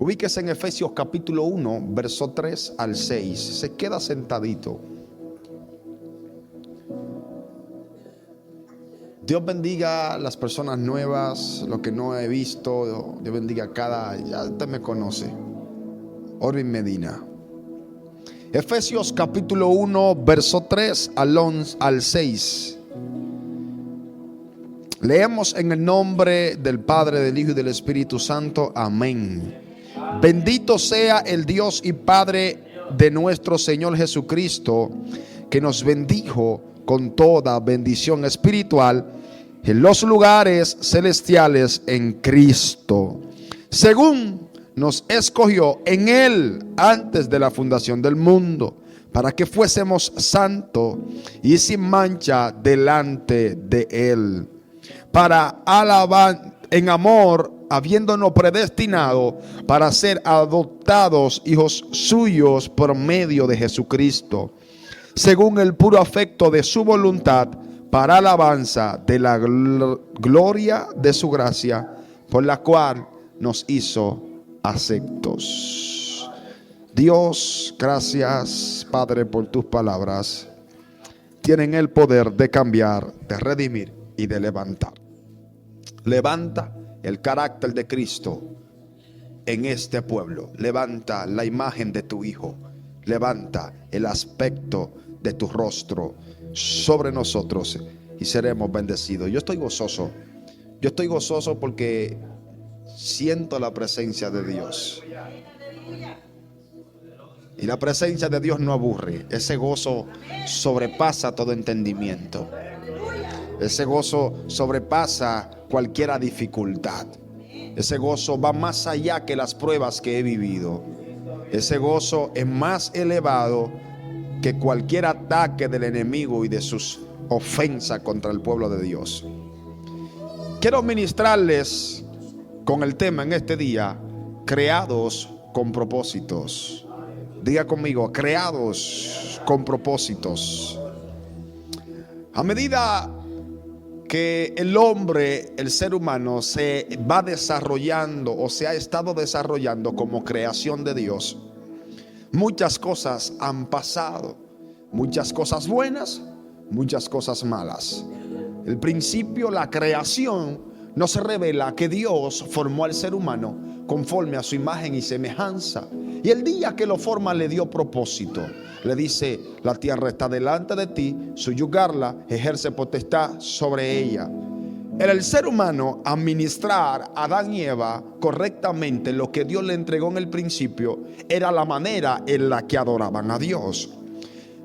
Ubíquese en Efesios capítulo 1, verso 3 al 6. Se queda sentadito. Dios bendiga a las personas nuevas, lo que no he visto. Dios bendiga a cada, ya usted me conoce, Orvin Medina. Efesios capítulo 1, verso 3 al 6. Leemos en el nombre del Padre, del Hijo y del Espíritu Santo. Amén. Bendito sea el Dios y Padre de nuestro Señor Jesucristo, que nos bendijo con toda bendición espiritual en los lugares celestiales en Cristo, según nos escogió en Él antes de la fundación del mundo, para que fuésemos santos y sin mancha delante de Él, para alabar en amor, habiéndonos predestinado para ser adoptados hijos suyos por medio de Jesucristo, según el puro afecto de su voluntad, para alabanza de la gloria de su gracia, por la cual nos hizo aceptos. Dios, gracias, Padre, por tus palabras. Tienen el poder de cambiar, de redimir y de levantar. Levanta el carácter de Cristo en este pueblo. Levanta la imagen de tu Hijo. Levanta el aspecto de tu rostro sobre nosotros y seremos bendecidos. Yo estoy gozoso. Yo estoy gozoso porque siento la presencia de Dios. Y la presencia de Dios no aburre. Ese gozo sobrepasa todo entendimiento. Ese gozo sobrepasa cualquier dificultad. Ese gozo va más allá que las pruebas que he vivido. Ese gozo es más elevado que cualquier ataque del enemigo y de sus ofensas contra el pueblo de Dios. Quiero ministrarles con el tema en este día: creados con propósitos. Diga conmigo: creados con propósitos. A medida que el hombre, el ser humano, se va desarrollando o se ha estado desarrollando como creación de Dios, muchas cosas han pasado, muchas cosas buenas, muchas cosas malas. El principio, la creación, nos revela que Dios formó al ser humano conforme a su imagen y semejanza. Y el día que lo forma le dio propósito. Le dice: la tierra está delante de ti, subyugarla, ejerce potestad sobre ella. Era el ser humano administrar a Adán y Eva correctamente lo que Dios le entregó en el principio. Era la manera en la que adoraban a Dios.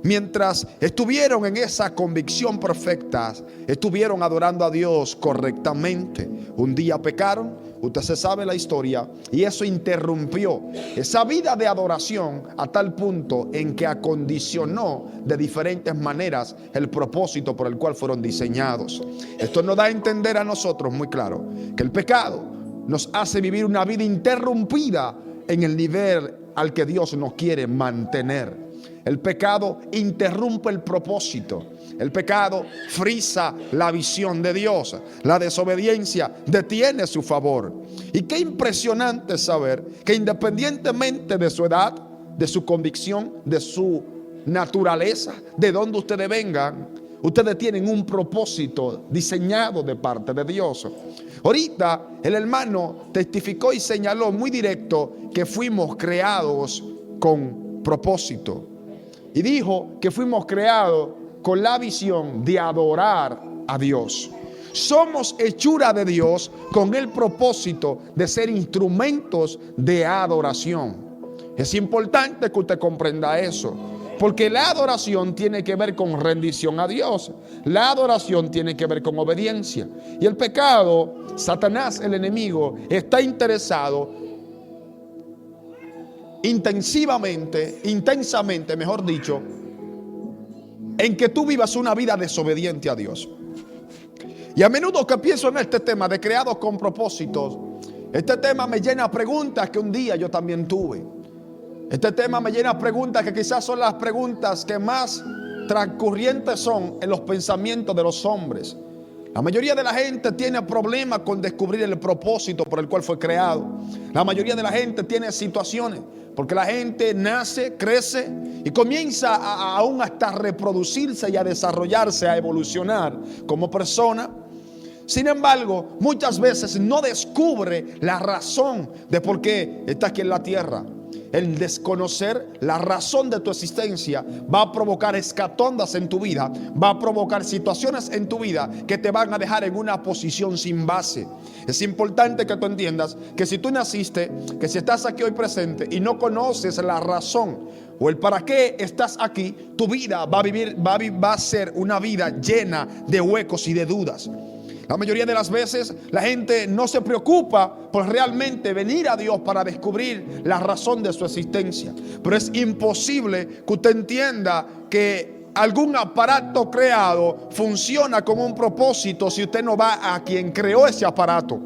Mientras estuvieron en esa convicción perfecta, estuvieron adorando a Dios correctamente. Un día pecaron, usted se sabe la historia, y eso interrumpió esa vida de adoración a tal punto en que acondicionó de diferentes maneras el propósito por el cual fueron diseñados. Esto nos da a entender a nosotros muy claro que el pecado nos hace vivir una vida interrumpida en el nivel al que Dios nos quiere mantener. El pecado interrumpe el propósito. El pecado frisa la visión de Dios. La desobediencia detiene su favor. Y qué impresionante saber que independientemente de su edad, de su convicción, de su naturaleza, de donde ustedes vengan, ustedes tienen un propósito diseñado de parte de Dios. Ahorita el hermano testificó y señaló muy directo que fuimos creados con propósito. Y dijo que fuimos creados con la visión de adorar a Dios. Somos hechura de Dios con el propósito de ser instrumentos de adoración. Es importante que usted comprenda eso, porque la adoración tiene que ver con rendición a Dios. La adoración tiene que ver con obediencia. Y el pecado, Satanás, el enemigo, está interesado intensamente, mejor dicho, en que tú vivas una vida desobediente a Dios. Y a menudo que pienso en este tema de creados con propósitos, este tema me llena preguntas que un día yo también tuve. Este tema me llena preguntas que quizás son las preguntas que más transcurrientes son en los pensamientos de los hombres. La mayoría de la gente tiene problemas con descubrir el propósito por el cual fue creado. La mayoría de la gente tiene situaciones porque la gente nace, crece y comienza aún hasta reproducirse y a desarrollarse, a evolucionar como persona. Sin embargo, muchas veces no descubre la razón de por qué está aquí en la tierra. El desconocer la razón de tu existencia va a provocar escatondas en tu vida, va a provocar situaciones en tu vida que te van a dejar en una posición sin base. Es importante que tú entiendas que si tú naciste, que si estás aquí hoy presente y no conoces la razón o el para qué estás aquí, tu vida va a ser una vida llena de huecos y de dudas. La mayoría de las veces la gente no se preocupa por realmente venir a Dios para descubrir la razón de su existencia. Pero es imposible que usted entienda que algún aparato creado funciona con un propósito si usted no va a quien creó ese aparato.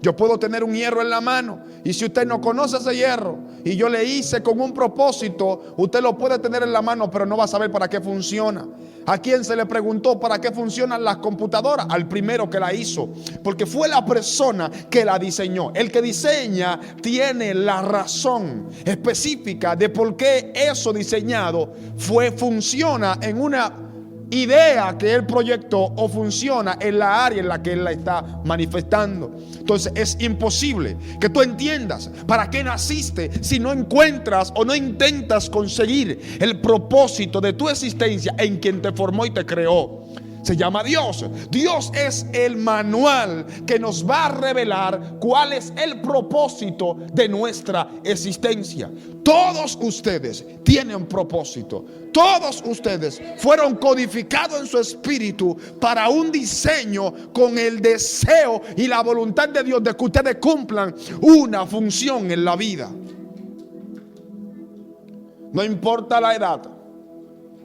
Yo puedo tener un hierro en la mano y si usted no conoce ese hierro y yo le hice con un propósito, usted lo puede tener en la mano pero no va a saber para qué funciona. ¿A quién se le preguntó para qué funcionan las computadoras? Al primero que la hizo, porque fue la persona que la diseñó. El que diseña tiene la razón específica de por qué eso diseñado funciona en una idea que él proyectó o funciona en la área en la que él la está manifestando. Entonces es imposible que tú entiendas para qué naciste si no encuentras o no intentas conseguir el propósito de tu existencia en quien te formó y te creó. Se llama Dios. Dios es el manual que nos va a revelar cuál es el propósito de nuestra existencia. Todos ustedes tienen propósito. Todos ustedes fueron codificados en su espíritu para un diseño con el deseo y la voluntad de Dios de que ustedes cumplan una función en la vida. No importa la edad.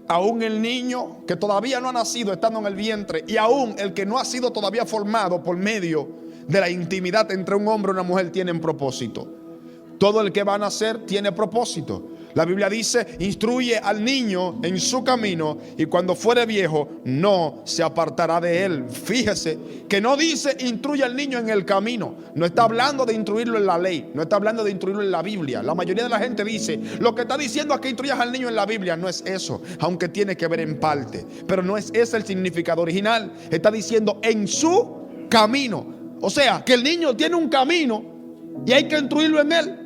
Aún el niño que todavía no ha nacido estando en el vientre y aún el que no ha sido todavía formado por medio de la intimidad entre un hombre y una mujer tienen propósito. Todo el que va a nacer tiene propósito. La Biblia dice: instruye al niño en su camino y cuando fuere viejo no se apartará de él. Fíjese que no dice instruye al niño en el camino. No está hablando de instruirlo en la ley, no está hablando de instruirlo en la Biblia. La mayoría de la gente dice, lo que está diciendo es que instruyas al niño en la Biblia. No es eso, aunque tiene que ver en parte, pero no es ese el significado original. Está diciendo en su camino. O sea, que el niño tiene un camino y hay que instruirlo en él.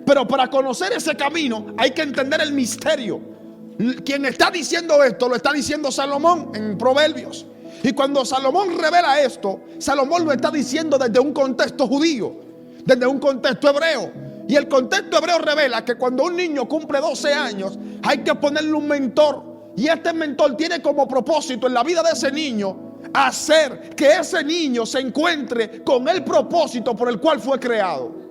Pero para conocer ese camino hay que entender el misterio. Quien está diciendo esto lo está diciendo Salomón en Proverbios. Y cuando Salomón revela esto, Salomón lo está diciendo desde un contexto judío, desde un contexto hebreo. Y el contexto hebreo revela que cuando un niño cumple 12 años hay que ponerle un mentor. Y este mentor tiene como propósito en la vida de ese niño hacer que ese niño se encuentre con el propósito por el cual fue creado.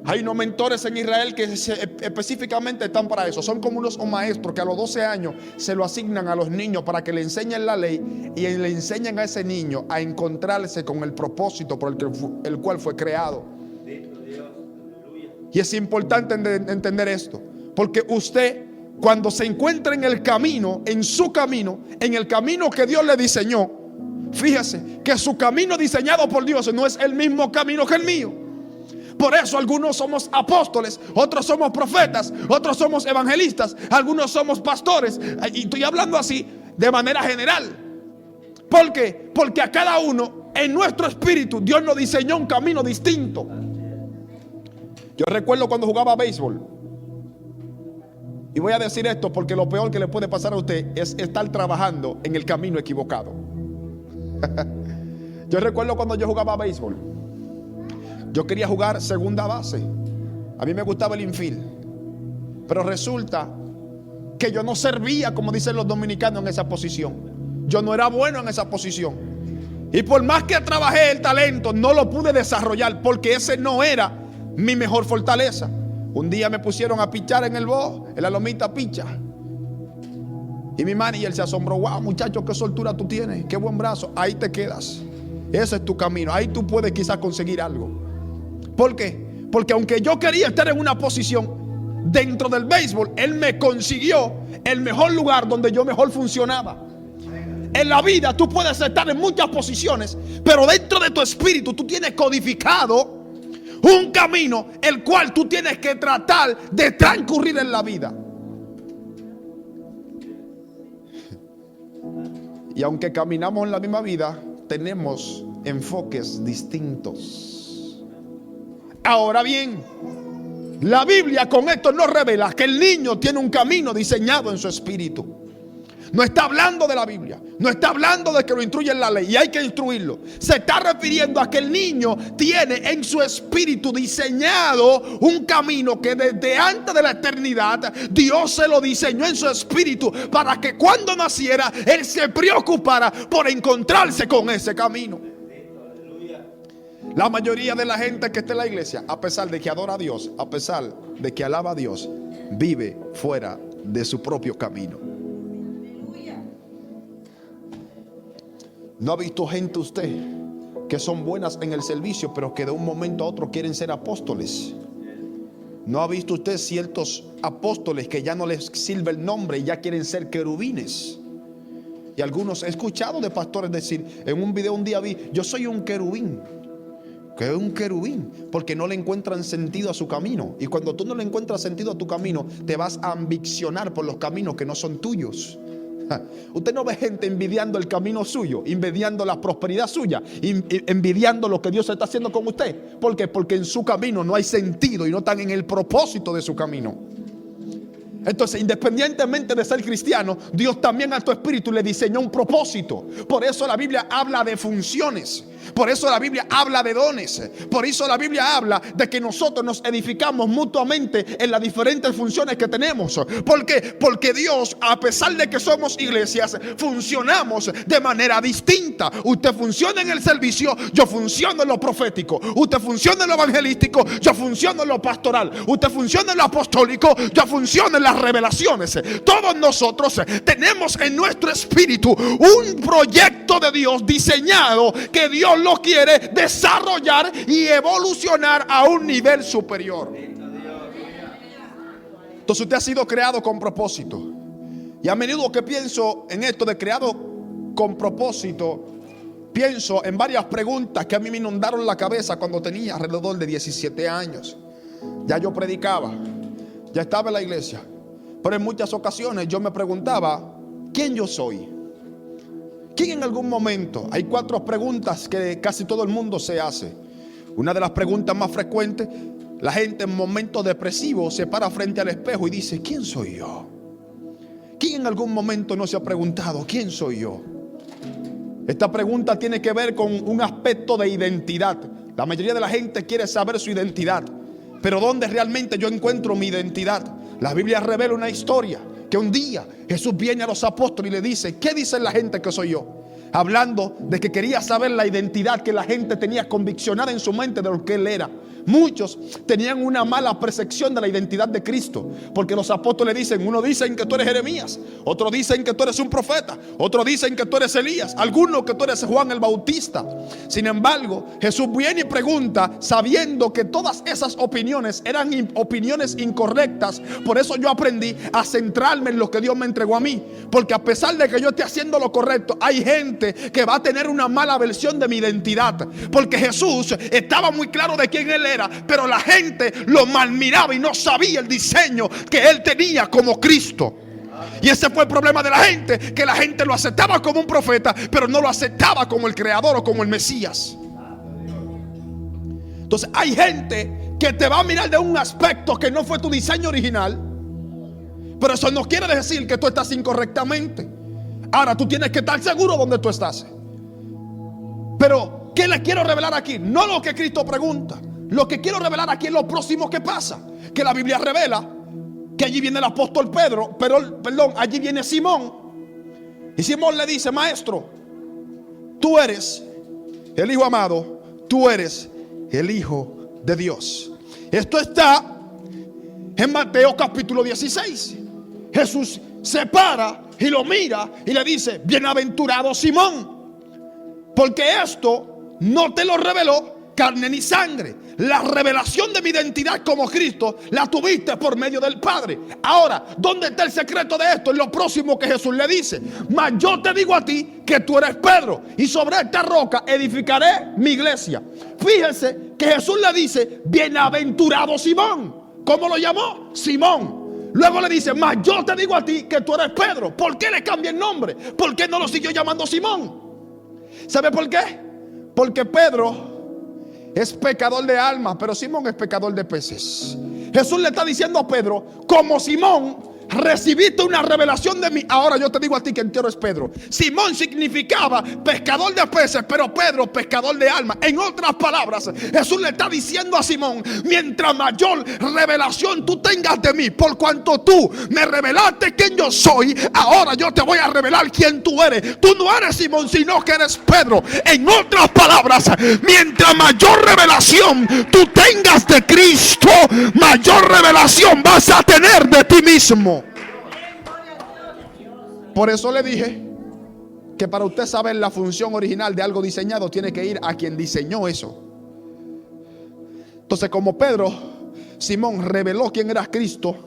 Hay unos mentores en Israel que específicamente están para eso. Son como unos maestros que a los 12 años se lo asignan a los niños para que le enseñen la ley y le enseñen a ese niño a encontrarse con el propósito por el cual fue creado. Y es importante entender esto, porque usted, cuando se encuentra en el camino, en su camino, en el camino que Dios le diseñó, fíjese que su camino diseñado por Dios no es el mismo camino que el mío. Por eso algunos somos apóstoles, otros somos profetas, otros somos evangelistas, algunos somos pastores. Y estoy hablando así de manera general. ¿Por qué? Porque a cada uno en nuestro espíritu Dios nos diseñó un camino distinto. Yo recuerdo cuando jugaba béisbol. Y voy a decir esto porque lo peor que le puede pasar a usted es estar trabajando en el camino equivocado. Yo recuerdo cuando yo jugaba béisbol. Yo quería jugar segunda base. A mí me gustaba el infield. Pero resulta que yo no servía, como dicen los dominicanos, en esa posición. Yo no era bueno en esa posición. Y por más que trabajé el talento, no lo pude desarrollar porque ese no era mi mejor fortaleza. Un día me pusieron a pichar en el box, en la lomita picha. Y mi manager se asombró. Wow, muchacho, qué soltura tú tienes, qué buen brazo. Ahí te quedas. Ese es tu camino. Ahí tú puedes quizás conseguir algo. ¿Por qué? Porque aunque yo quería estar en una posición dentro del béisbol, él me consiguió el mejor lugar donde yo mejor funcionaba. en la vida tú puedes estar en muchas posiciones, pero dentro de tu espíritu tú tienes codificado un camino el cual tú tienes que tratar de transcurrir en la vida. Y aunque caminamos en la misma vida, tenemos enfoques distintos. Ahora bien, la Biblia con esto nos revela que el niño tiene un camino diseñado en su espíritu. No está hablando de la Biblia, no está hablando de que lo instruyen la ley y hay que instruirlo. Se está refiriendo a que el niño tiene en su espíritu diseñado un camino que desde antes de la eternidad Dios se lo diseñó en su espíritu para que cuando naciera él se preocupara por encontrarse con ese camino. La mayoría de la gente que está en la iglesia, a pesar de que adora a Dios, a pesar de que alaba a Dios, vive fuera de su propio camino. ¿No ha visto gente usted que son buenas en el servicio, pero que de un momento a otro quieren ser apóstoles? ¿No ha visto usted ciertos apóstoles que ya no les sirve el nombre y ya quieren ser querubines? Y algunos he escuchado de pastores decir, en un video un día vi, yo soy un querubín. ¿Qué es un querubín? Porque no le encuentran sentido a su camino. Y cuando tú no le encuentras sentido a tu camino, te vas a ambicionar por los caminos que no son tuyos. Usted no ve gente envidiando el camino suyo, envidiando la prosperidad suya, envidiando lo que Dios está haciendo con usted. ¿Por qué? Porque en su camino no hay sentido y no están en el propósito de su camino. Entonces, independientemente de ser cristiano, Dios también a tu espíritu le diseñó un propósito. Por eso la Biblia habla de funciones. Por eso la Biblia habla de dones. Por eso la Biblia habla de que nosotros nos edificamos mutuamente en las diferentes funciones que tenemos. ¿Por qué? Porque Dios, a pesar de que somos iglesias, funcionamos de manera distinta. Usted funciona en el servicio, yo funciono en lo profético. Usted funciona en lo evangelístico, yo funciono en lo pastoral. Usted funciona en lo apostólico, yo funciono en las revelaciones. Todos nosotros tenemos en nuestro espíritu un proyecto de Dios diseñado que Dios lo quiere desarrollar y evolucionar a un nivel superior. Entonces usted ha sido creado con propósito. Y a menudo que pienso en esto de creado con propósito, pienso en varias preguntas que a mí me inundaron la cabeza cuando tenía alrededor de 17 años. Ya yo predicaba, ya estaba en la iglesia, pero en muchas ocasiones yo me preguntaba ¿quién yo soy? ¿Quién en algún momento? Hay 4 preguntas que casi todo el mundo se hace. Una de las preguntas más frecuentes, la gente en momentos depresivos se para frente al espejo y dice, ¿quién soy yo? ¿Quién en algún momento no se ha preguntado, ¿quién soy yo? Esta pregunta tiene que ver con un aspecto de identidad. La mayoría de la gente quiere saber su identidad, pero ¿dónde realmente yo encuentro mi identidad? La Biblia revela una historia que un día Jesús viene a los apóstoles y le dice, ¿qué dice la gente que soy yo? Hablando de que quería saber la identidad que la gente tenía conviccionada en su mente de lo que él era. Muchos tenían una mala percepción de la identidad de Cristo, porque los apóstoles dicen, uno dicen que tú eres Jeremías, otros dicen que tú eres un profeta, otros dicen que tú eres Elías, algunos que tú eres Juan el Bautista. Sin embargo, Jesús viene y pregunta, sabiendo que todas esas opiniones eran opiniones incorrectas. Por eso yo aprendí a centrarme en lo que Dios me entregó a mí, porque a pesar de que yo esté haciendo lo correcto, hay gente que va a tener una mala versión de mi identidad, porque Jesús estaba muy claro de quién él era, pero la gente lo malmiraba y no sabía el diseño que él tenía como Cristo. Y ese fue el problema de la gente, que la gente lo aceptaba como un profeta, pero no lo aceptaba como el creador o como el Mesías. Entonces hay gente que te va a mirar de un aspecto que no fue tu diseño original, pero eso no quiere decir que tú estás incorrectamente. Ahora tú tienes que estar seguro donde tú estás. Pero ¿qué les quiero revelar aquí? No lo que Cristo pregunta. Lo que quiero revelar aquí es lo próximo que pasa, que la Biblia revela que allí viene el apóstol Pedro, perdón, allí viene Simón. Y Simón le dice, maestro, tú eres el Hijo amado, tú eres el Hijo de Dios. Esto está en Mateo capítulo 16. Jesús se para y lo mira y le dice, bienaventurado Simón, porque esto no te lo reveló carne ni sangre. La revelación de mi identidad como Cristo la tuviste por medio del Padre. Ahora, ¿dónde está el secreto de esto? Es lo próximo que Jesús le dice: mas yo te digo a ti que tú eres Pedro, y sobre esta roca edificaré mi iglesia. Fíjense que Jesús le dice: bienaventurado Simón. ¿Cómo lo llamó? Simón. Luego le dice: mas yo te digo a ti que tú eres Pedro. ¿Por qué le cambia el nombre? ¿Por qué no lo siguió llamando Simón? ¿Sabe por qué? Porque Pedro es pecador de alma, pero Simón es pecador de peces. Jesús le está diciendo a Pedro: como Simón recibiste una revelación de mí, ahora yo te digo a ti que entero es Pedro. Simón significaba pescador de peces, pero Pedro pescador de alma. En otras palabras, Jesús le está diciendo a Simón: mientras mayor revelación tú tengas de mí, por cuanto tú me revelaste quién yo soy, ahora yo te voy a revelar quién tú eres. Tú no eres Simón, sino que eres Pedro. En otras palabras, mientras mayor revelación tú tengas de Cristo, mayor revelación vas a tener de ti mismo. Por eso le dije que para usted saber la función original de algo diseñado, tiene que ir a quien diseñó eso. Entonces, como Pedro, Simón reveló quién era Cristo,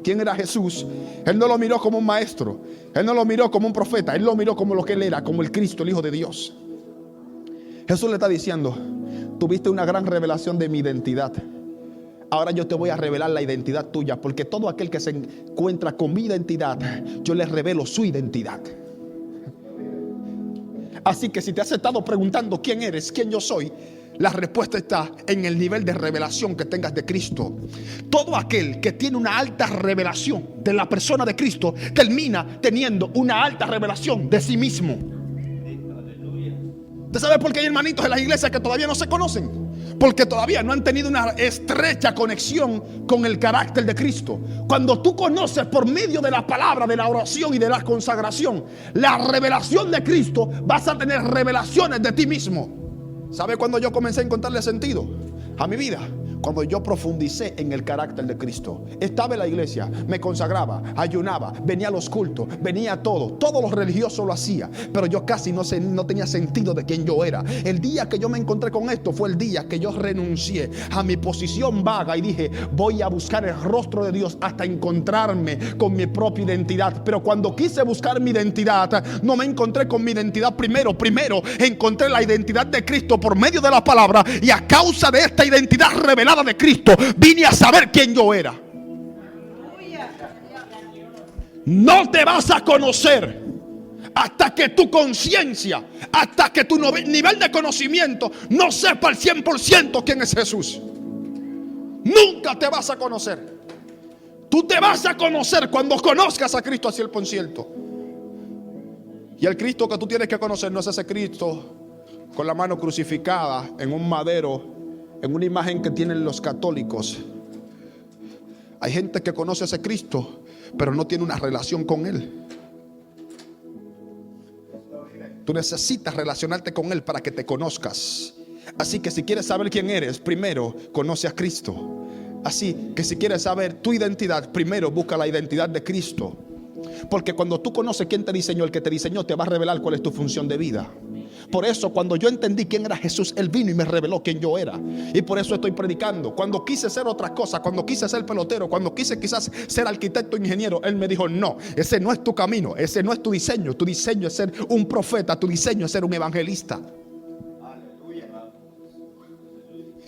quién era Jesús. Él no lo miró como un maestro, él no lo miró como un profeta, él lo miró como lo que él era, como el Cristo, el Hijo de Dios. Jesús le está diciendo: tuviste una gran revelación de mi identidad. Ahora yo te voy a revelar la identidad tuya, porque todo aquel que se encuentra con mi identidad, yo les revelo su identidad. Así que si te has estado preguntando quién eres, quién yo soy, la respuesta está en el nivel de revelación que tengas de Cristo. Todo aquel que tiene una alta revelación de la persona de Cristo termina teniendo una alta revelación de sí mismo. ¿Usted sabe por qué hay hermanitos en las iglesias que todavía no se conocen? Porque todavía no han tenido una estrecha conexión con el carácter de Cristo. Cuando tú conoces por medio de la palabra, de la oración y de la consagración la revelación de Cristo, vas a tener revelaciones de ti mismo. ¿Sabe cuándo yo comencé a encontrarle sentido a mi vida? Cuando yo profundicé en el carácter de Cristo. Estaba en la iglesia, me consagraba, ayunaba, venía a los cultos, venía a todo lo religioso lo hacía, pero yo casi no tenía sentido de quién yo era. El día que yo me encontré con esto fue el día que yo renuncié a mi posición vaga y dije: voy a buscar el rostro de Dios hasta encontrarme con mi propia identidad. Pero cuando quise buscar mi identidad, no me encontré con mi identidad primero encontré la identidad de Cristo por medio de la palabra, y a causa de esta identidad revelada de Cristo, vine a saber quién yo era. No te vas a conocer hasta que tu conciencia, hasta que tu nivel de conocimiento no sepa al 100% quién es Jesús. Nunca te vas a conocer. Tú te vas a conocer cuando conozcas a Cristo al 100%. Y el Cristo que tú tienes que conocer no es ese Cristo con la mano crucificada en un madero, en una imagen que tienen los católicos. Hay gente que conoce a ese Cristo, pero no tiene una relación con Él. Tú necesitas relacionarte con Él para que te conozcas. Así que si quieres saber quién eres, primero conoce a Cristo. Así que si quieres saber tu identidad, primero busca la identidad de Cristo. Porque cuando tú conoces quién te diseñó, el que te diseñó te va a revelar cuál es tu función de vida. Por eso cuando yo entendí quién era Jesús, Él vino y me reveló quién yo era. Y por eso estoy predicando. Cuando quise ser otras cosas, cuando quise ser pelotero, cuando quise quizás ser arquitecto, ingeniero, Él me dijo: no, ese no es tu camino, ese no es tu diseño. Tu diseño es ser un profeta, tu diseño es ser un evangelista.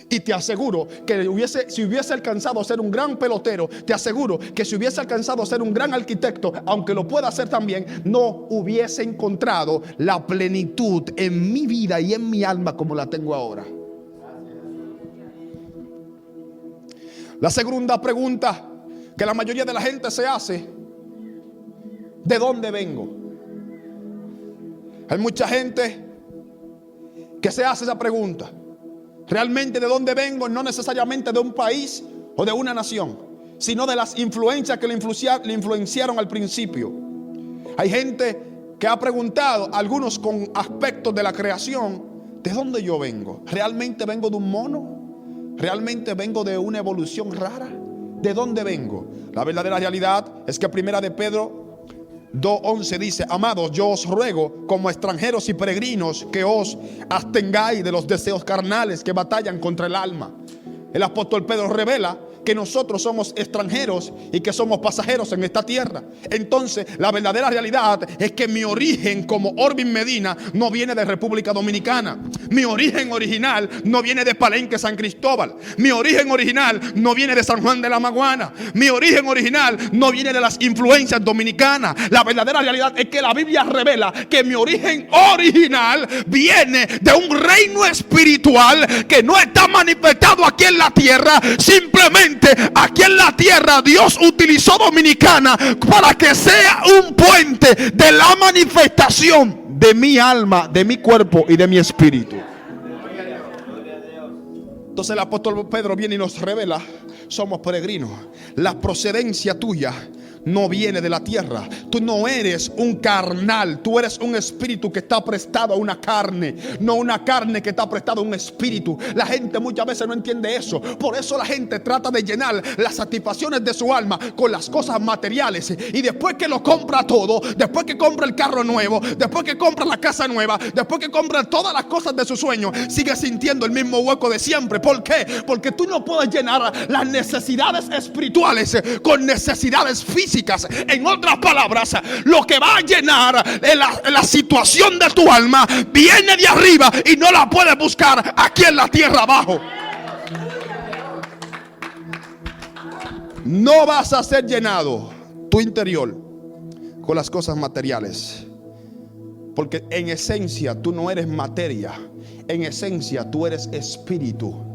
Y te aseguro que si hubiese alcanzado a ser un gran pelotero, te aseguro que si hubiese alcanzado a ser un gran arquitecto, aunque lo pueda hacer también, no hubiese encontrado la plenitud en mi vida y en mi alma como la tengo ahora. La segunda pregunta que la mayoría de la gente se hace: ¿de dónde vengo? Hay mucha gente que se hace esa pregunta. Realmente, ¿de dónde vengo? No necesariamente de un país o de una nación, sino de las influencias que le influenciaron al principio. Hay gente que ha preguntado, algunos con aspectos de la creación: ¿de dónde yo vengo? ¿Realmente vengo de un mono? ¿Realmente vengo de una evolución rara? ¿De dónde vengo? La verdadera realidad es que Primera de Pedro 2:11 dice: amados, yo os ruego como extranjeros y peregrinos que os abstengáis de los deseos carnales que batallan contra el alma. El apóstol Pedro revela que nosotros somos extranjeros y que somos pasajeros en esta tierra. Entonces la verdadera realidad es que mi origen como Orvin Medina no viene de República Dominicana. Mi origen original no viene de Palenque, San Cristóbal. Mi origen original no viene de San Juan de la Maguana. Mi origen original no viene de las influencias dominicanas. La verdadera realidad es que la Biblia revela que mi origen original viene de un reino espiritual que no está manifestado aquí en la tierra. Simplemente aquí en la tierra Dios utilizó Dominicana para que sea un puente de la manifestación de mi alma, de mi cuerpo y de mi espíritu. Entonces el apóstol Pedro viene y nos revela: somos peregrinos. La procedencia tuya no viene de la tierra. Tú no eres un carnal, tú eres un espíritu que está prestado a una carne, no una carne que está prestada a un espíritu. La gente muchas veces no entiende eso. Por eso la gente trata de llenar las satisfacciones de su alma con las cosas materiales, y después que lo compra todo, después que compra el carro nuevo, después que compra la casa nueva, después que compra todas las cosas de su sueño, sigue sintiendo el mismo hueco de siempre. ¿Por qué? Porque tú no puedes llenar las necesidades espirituales con necesidades físicas. En otras palabras, lo que va a llenar la situación de tu alma viene de arriba y no la puedes buscar aquí en la tierra abajo. No vas a ser llenado tu interior con las cosas materiales, porque en esencia tú no eres materia. En esencia tú eres espíritu.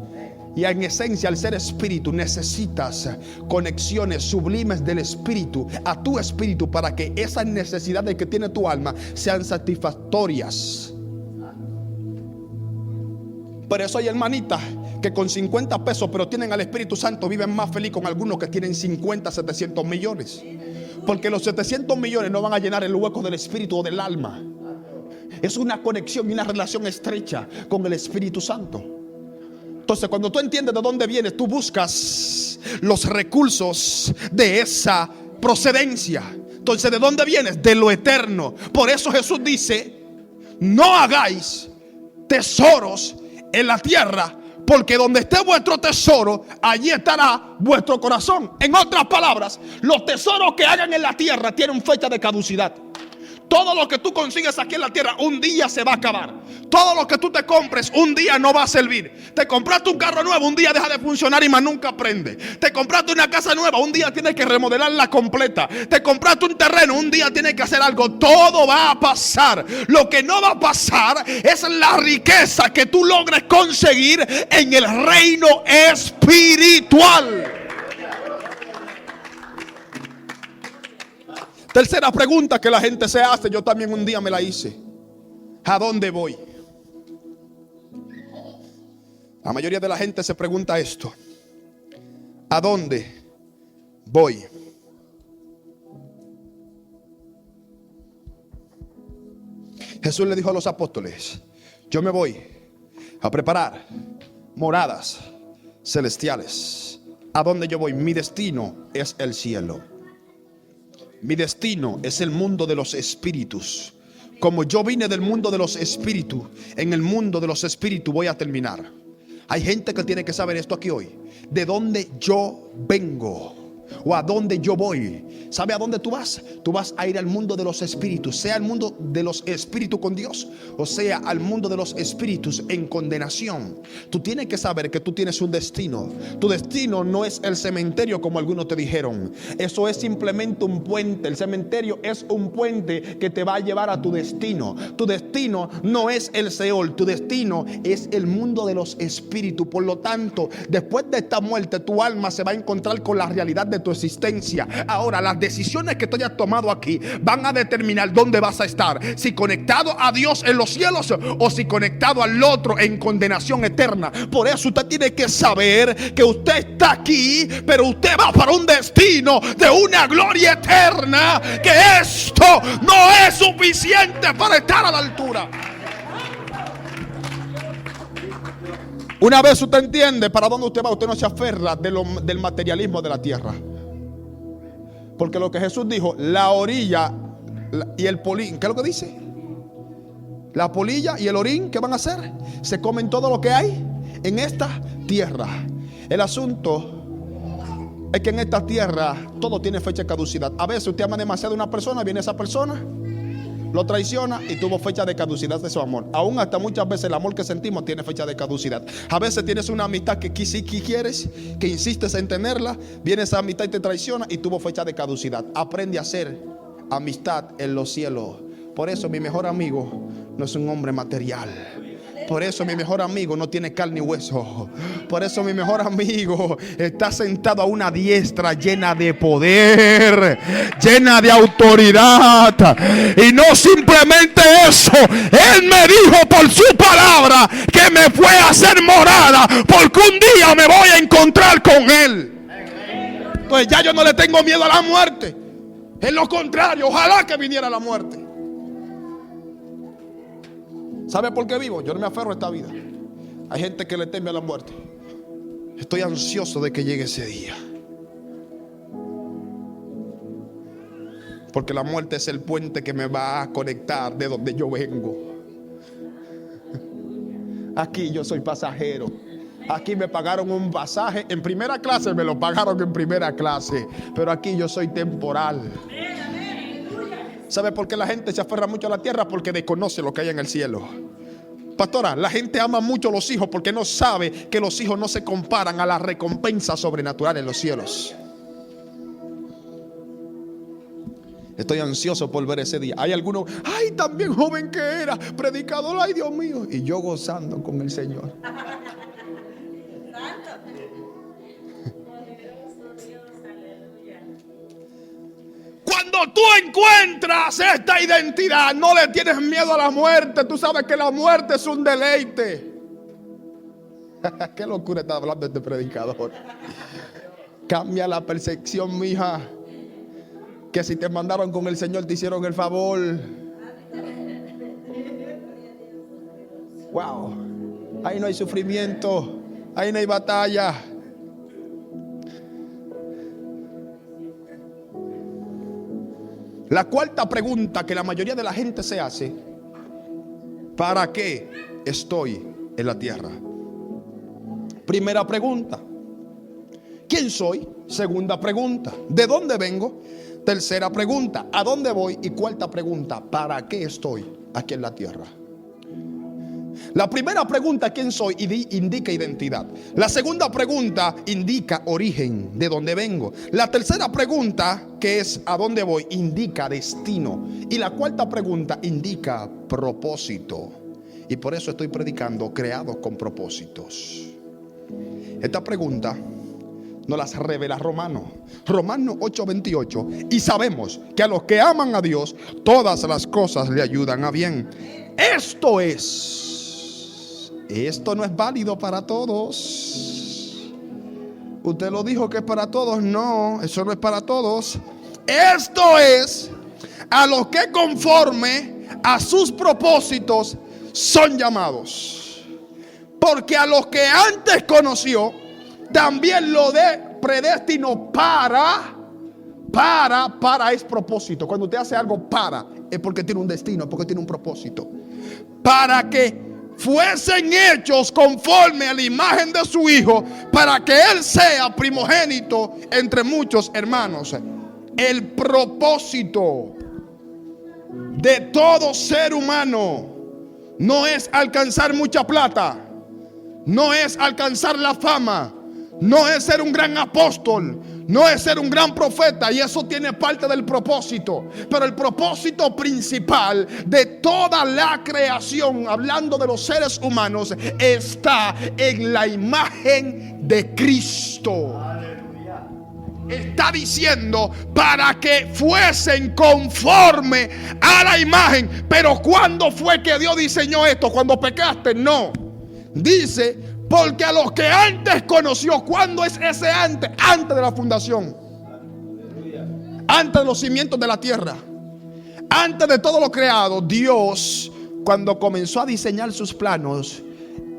Y en esencia, al ser espíritu, necesitas conexiones sublimes del espíritu a tu espíritu para que esas necesidades que tiene tu alma sean satisfactorias. Por eso hay hermanitas que con 50 pesos, pero tienen al Espíritu Santo, viven más feliz con algunos que tienen 50, 700 millones. Porque los 700 millones no van a llenar el hueco del espíritu o del alma. Es una conexión y una relación estrecha con el Espíritu Santo. Entonces, cuando tú entiendes de dónde vienes, tú buscas los recursos de esa procedencia. Entonces, ¿de dónde vienes? De lo eterno. Por eso Jesús dice: no hagáis tesoros en la tierra, porque donde esté vuestro tesoro, allí estará vuestro corazón. En otras palabras, los tesoros que hagan en la tierra tienen fecha de caducidad. Todo lo que tú consigues aquí en la tierra un día se va a acabar. Todo lo que tú te compres un día no va a servir. Te compraste un carro nuevo, un día deja de funcionar y más nunca prende. Te compraste una casa nueva, un día tienes que remodelarla completa. Te compraste un terreno, un día tienes que hacer algo. Todo va a pasar. Lo que no va a pasar es la riqueza que tú logres conseguir en el reino espiritual. Tercera pregunta que la gente se hace, yo también un día me la hice: ¿a dónde voy? La mayoría de la gente se pregunta esto: ¿a dónde voy? Jesús le dijo a los apóstoles: yo me voy a preparar moradas celestiales. ¿A dónde yo voy? Mi destino es el cielo. Mi destino es el mundo de los espíritus. Como yo vine del mundo de los espíritus, en el mundo de los espíritus voy a terminar. Hay gente que tiene que saber esto aquí hoy: de dónde yo vengo o a dónde yo voy. ¿Sabe a dónde tú vas? Tú vas a ir al mundo de los espíritus, sea al mundo de los espíritus con Dios, o sea al mundo de los espíritus en condenación. Tú tienes que saber que tú tienes un destino. Tu destino no es el cementerio como algunos te dijeron. Eso es simplemente un puente. El cementerio es un puente que te va a llevar a tu destino. Tu destino no es el Seol, tu destino es el mundo de los espíritus. Por lo tanto, después de esta muerte, tu alma se va a encontrar con la realidad de tu existencia. Ahora, las decisiones que tú hayas tomado aquí van a determinar dónde vas a estar: si conectado a Dios en los cielos o si conectado al otro en condenación eterna. Por eso usted tiene que saber que usted está aquí, pero usted va para un destino de una gloria eterna, que esto no es suficiente para estar a la altura. Una vez usted entiende para dónde usted va, usted no se aferra del materialismo de la tierra. Porque lo que Jesús dijo, la orilla y el polín, ¿qué es lo que dice? La polilla y el orín, ¿qué van a hacer? Se comen todo lo que hay en esta tierra. El asunto es que en esta tierra todo tiene fecha de caducidad. A veces usted ama demasiado a una persona, viene esa persona, lo traiciona y tuvo fecha de caducidad de su amor. Aún hasta muchas veces el amor que sentimos tiene fecha de caducidad. A veces tienes una amistad que sí que quieres, que insistes en tenerla, viene esa amistad y te traiciona y tuvo fecha de caducidad. Aprende a hacer amistad en los cielos. Por eso mi mejor amigo no es un hombre material. Por eso mi mejor amigo no tiene carne y hueso. Por eso mi mejor amigo está sentado a una diestra llena de poder, llena de autoridad. Y no simplemente eso, Él me dijo por su palabra que me fue a hacer morada, porque un día me voy a encontrar con Él. Entonces ya yo no le tengo miedo a la muerte. Es lo contrario, ojalá que viniera la muerte. ¿Sabe por qué vivo? Yo no me aferro a esta vida. Hay gente que le teme a la muerte. Estoy ansioso de que llegue ese día, porque la muerte es el puente que me va a conectar de donde yo vengo. Aquí yo soy pasajero. Aquí me pagaron un pasaje en primera clase, me lo pagaron en primera clase, pero aquí yo soy temporal. ¿Sabe por qué la gente se aferra mucho a la tierra? Porque desconoce lo que hay en el cielo. Pastora, la gente ama mucho a los hijos porque no sabe que los hijos no se comparan a la recompensa sobrenatural en los cielos. Estoy ansioso por ver ese día. Hay algunos, ay, tan bien joven que era, predicador, ay, Dios mío. Y yo gozando con el Señor. Cuando tú encuentras esta identidad, no le tienes miedo a la muerte. Tú sabes que la muerte es un deleite. Qué locura está hablando este predicador. Cambia la percepción, mija. Que si te mandaron con el Señor te hicieron el favor. Wow. Ahí no hay sufrimiento. Ahí no hay batalla. La cuarta pregunta que la mayoría de la gente se hace: ¿para qué estoy en la tierra? Primera pregunta, ¿quién soy? Segunda pregunta, ¿de dónde vengo? Tercera pregunta, ¿a dónde voy? Y cuarta pregunta, ¿para qué estoy aquí en la tierra? La primera pregunta, ¿quién soy?, indica identidad. La segunda pregunta indica origen, de dónde vengo. La tercera pregunta, que es ¿a dónde voy?, indica destino. Y la cuarta pregunta indica propósito. Y por eso estoy predicando creados con propósitos. Esta pregunta nos las revela Romanos 8:28. Y sabemos que a los que aman a Dios, todas las cosas le ayudan a bien. Esto no es válido para todos. Usted lo dijo que es para todos. No, eso no es para todos. Esto es a los que conforme a sus propósitos son llamados. Porque a los que antes conoció, también lo predestinó para es propósito. Cuando usted hace algo es porque tiene un destino, es porque tiene un propósito. Para que fuesen hechos conforme a la imagen de su Hijo, para que Él sea primogénito entre muchos hermanos. El propósito de todo ser humano no es alcanzar mucha plata, no es alcanzar la fama, no es ser un gran apóstol, no es ser un gran profeta, y eso tiene parte del propósito. Pero el propósito principal de toda la creación, hablando de los seres humanos, está en la imagen de Cristo. Está diciendo para que fuesen conforme a la imagen. Pero ¿cuándo fue que Dios diseñó esto? ¿Cuando pecaste? No. Dice porque a los que antes conoció. ¿Cuándo es ese antes? Antes de la fundación, antes de los cimientos de la tierra, antes de todo lo creado. Dios, cuando comenzó a diseñar sus planos,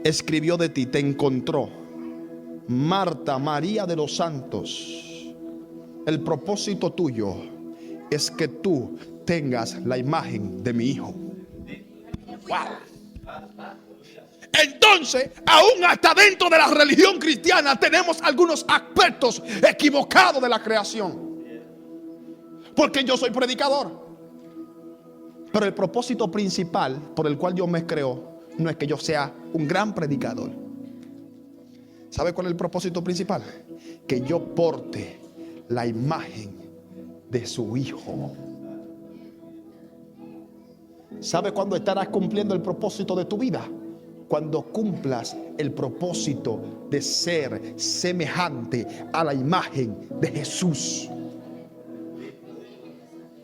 escribió de ti, te encontró. Marta, María de los santos, el propósito tuyo es que tú tengas la imagen de mi Hijo. Wow. Entonces, aún hasta dentro de la religión cristiana tenemos algunos aspectos equivocados de la creación. Porque yo soy predicador, pero el propósito principal por el cual Dios me creó no es que yo sea un gran predicador. ¿Sabe cuál es el propósito principal? Que yo porte la imagen de su Hijo. ¿Sabe cuándo estarás cumpliendo el propósito de tu vida? Cuando cumplas el propósito de ser semejante a la imagen de Jesús.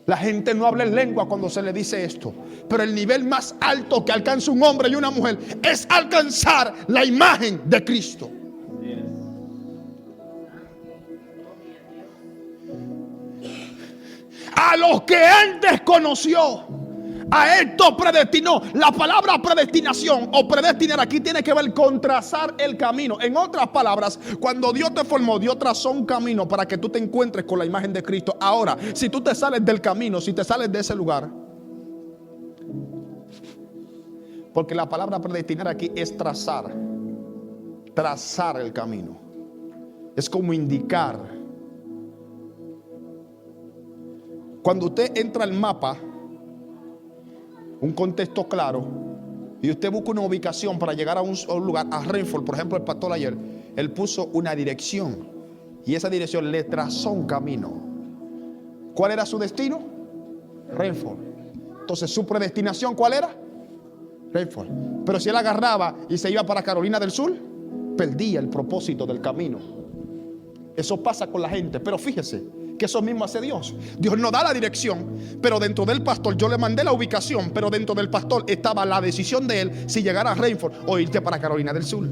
La gente no habla en lengua cuando se le dice esto, pero el nivel más alto que alcanza un hombre y una mujer es alcanzar la imagen de Cristo. A los que antes conoció, a esto predestinó. La palabra predestinación o predestinar aquí tiene que ver con trazar el camino. En otras palabras, cuando Dios te formó, Dios trazó un camino para que tú te encuentres con la imagen de Cristo. Ahora, si tú te sales del camino, si te sales de ese lugar, porque la palabra predestinar aquí es trazar el camino. Es como indicar. Cuando usted entra al mapa, un contexto claro, y usted busca una ubicación para llegar a un lugar, a Renford, por ejemplo, el pastor ayer, él puso una dirección, y esa dirección le trazó un camino. ¿Cuál era su destino? Renford. Entonces, ¿su predestinación cuál era? Renford. Pero si él agarraba y se iba para Carolina del Sur, perdía el propósito del camino. Eso pasa con la gente, pero fíjese que eso mismo hace Dios. Dios no da la dirección, pero dentro del pastor yo le mandé la ubicación, pero dentro del pastor estaba la decisión de él si llegar a Rainford o irte para Carolina del Sur.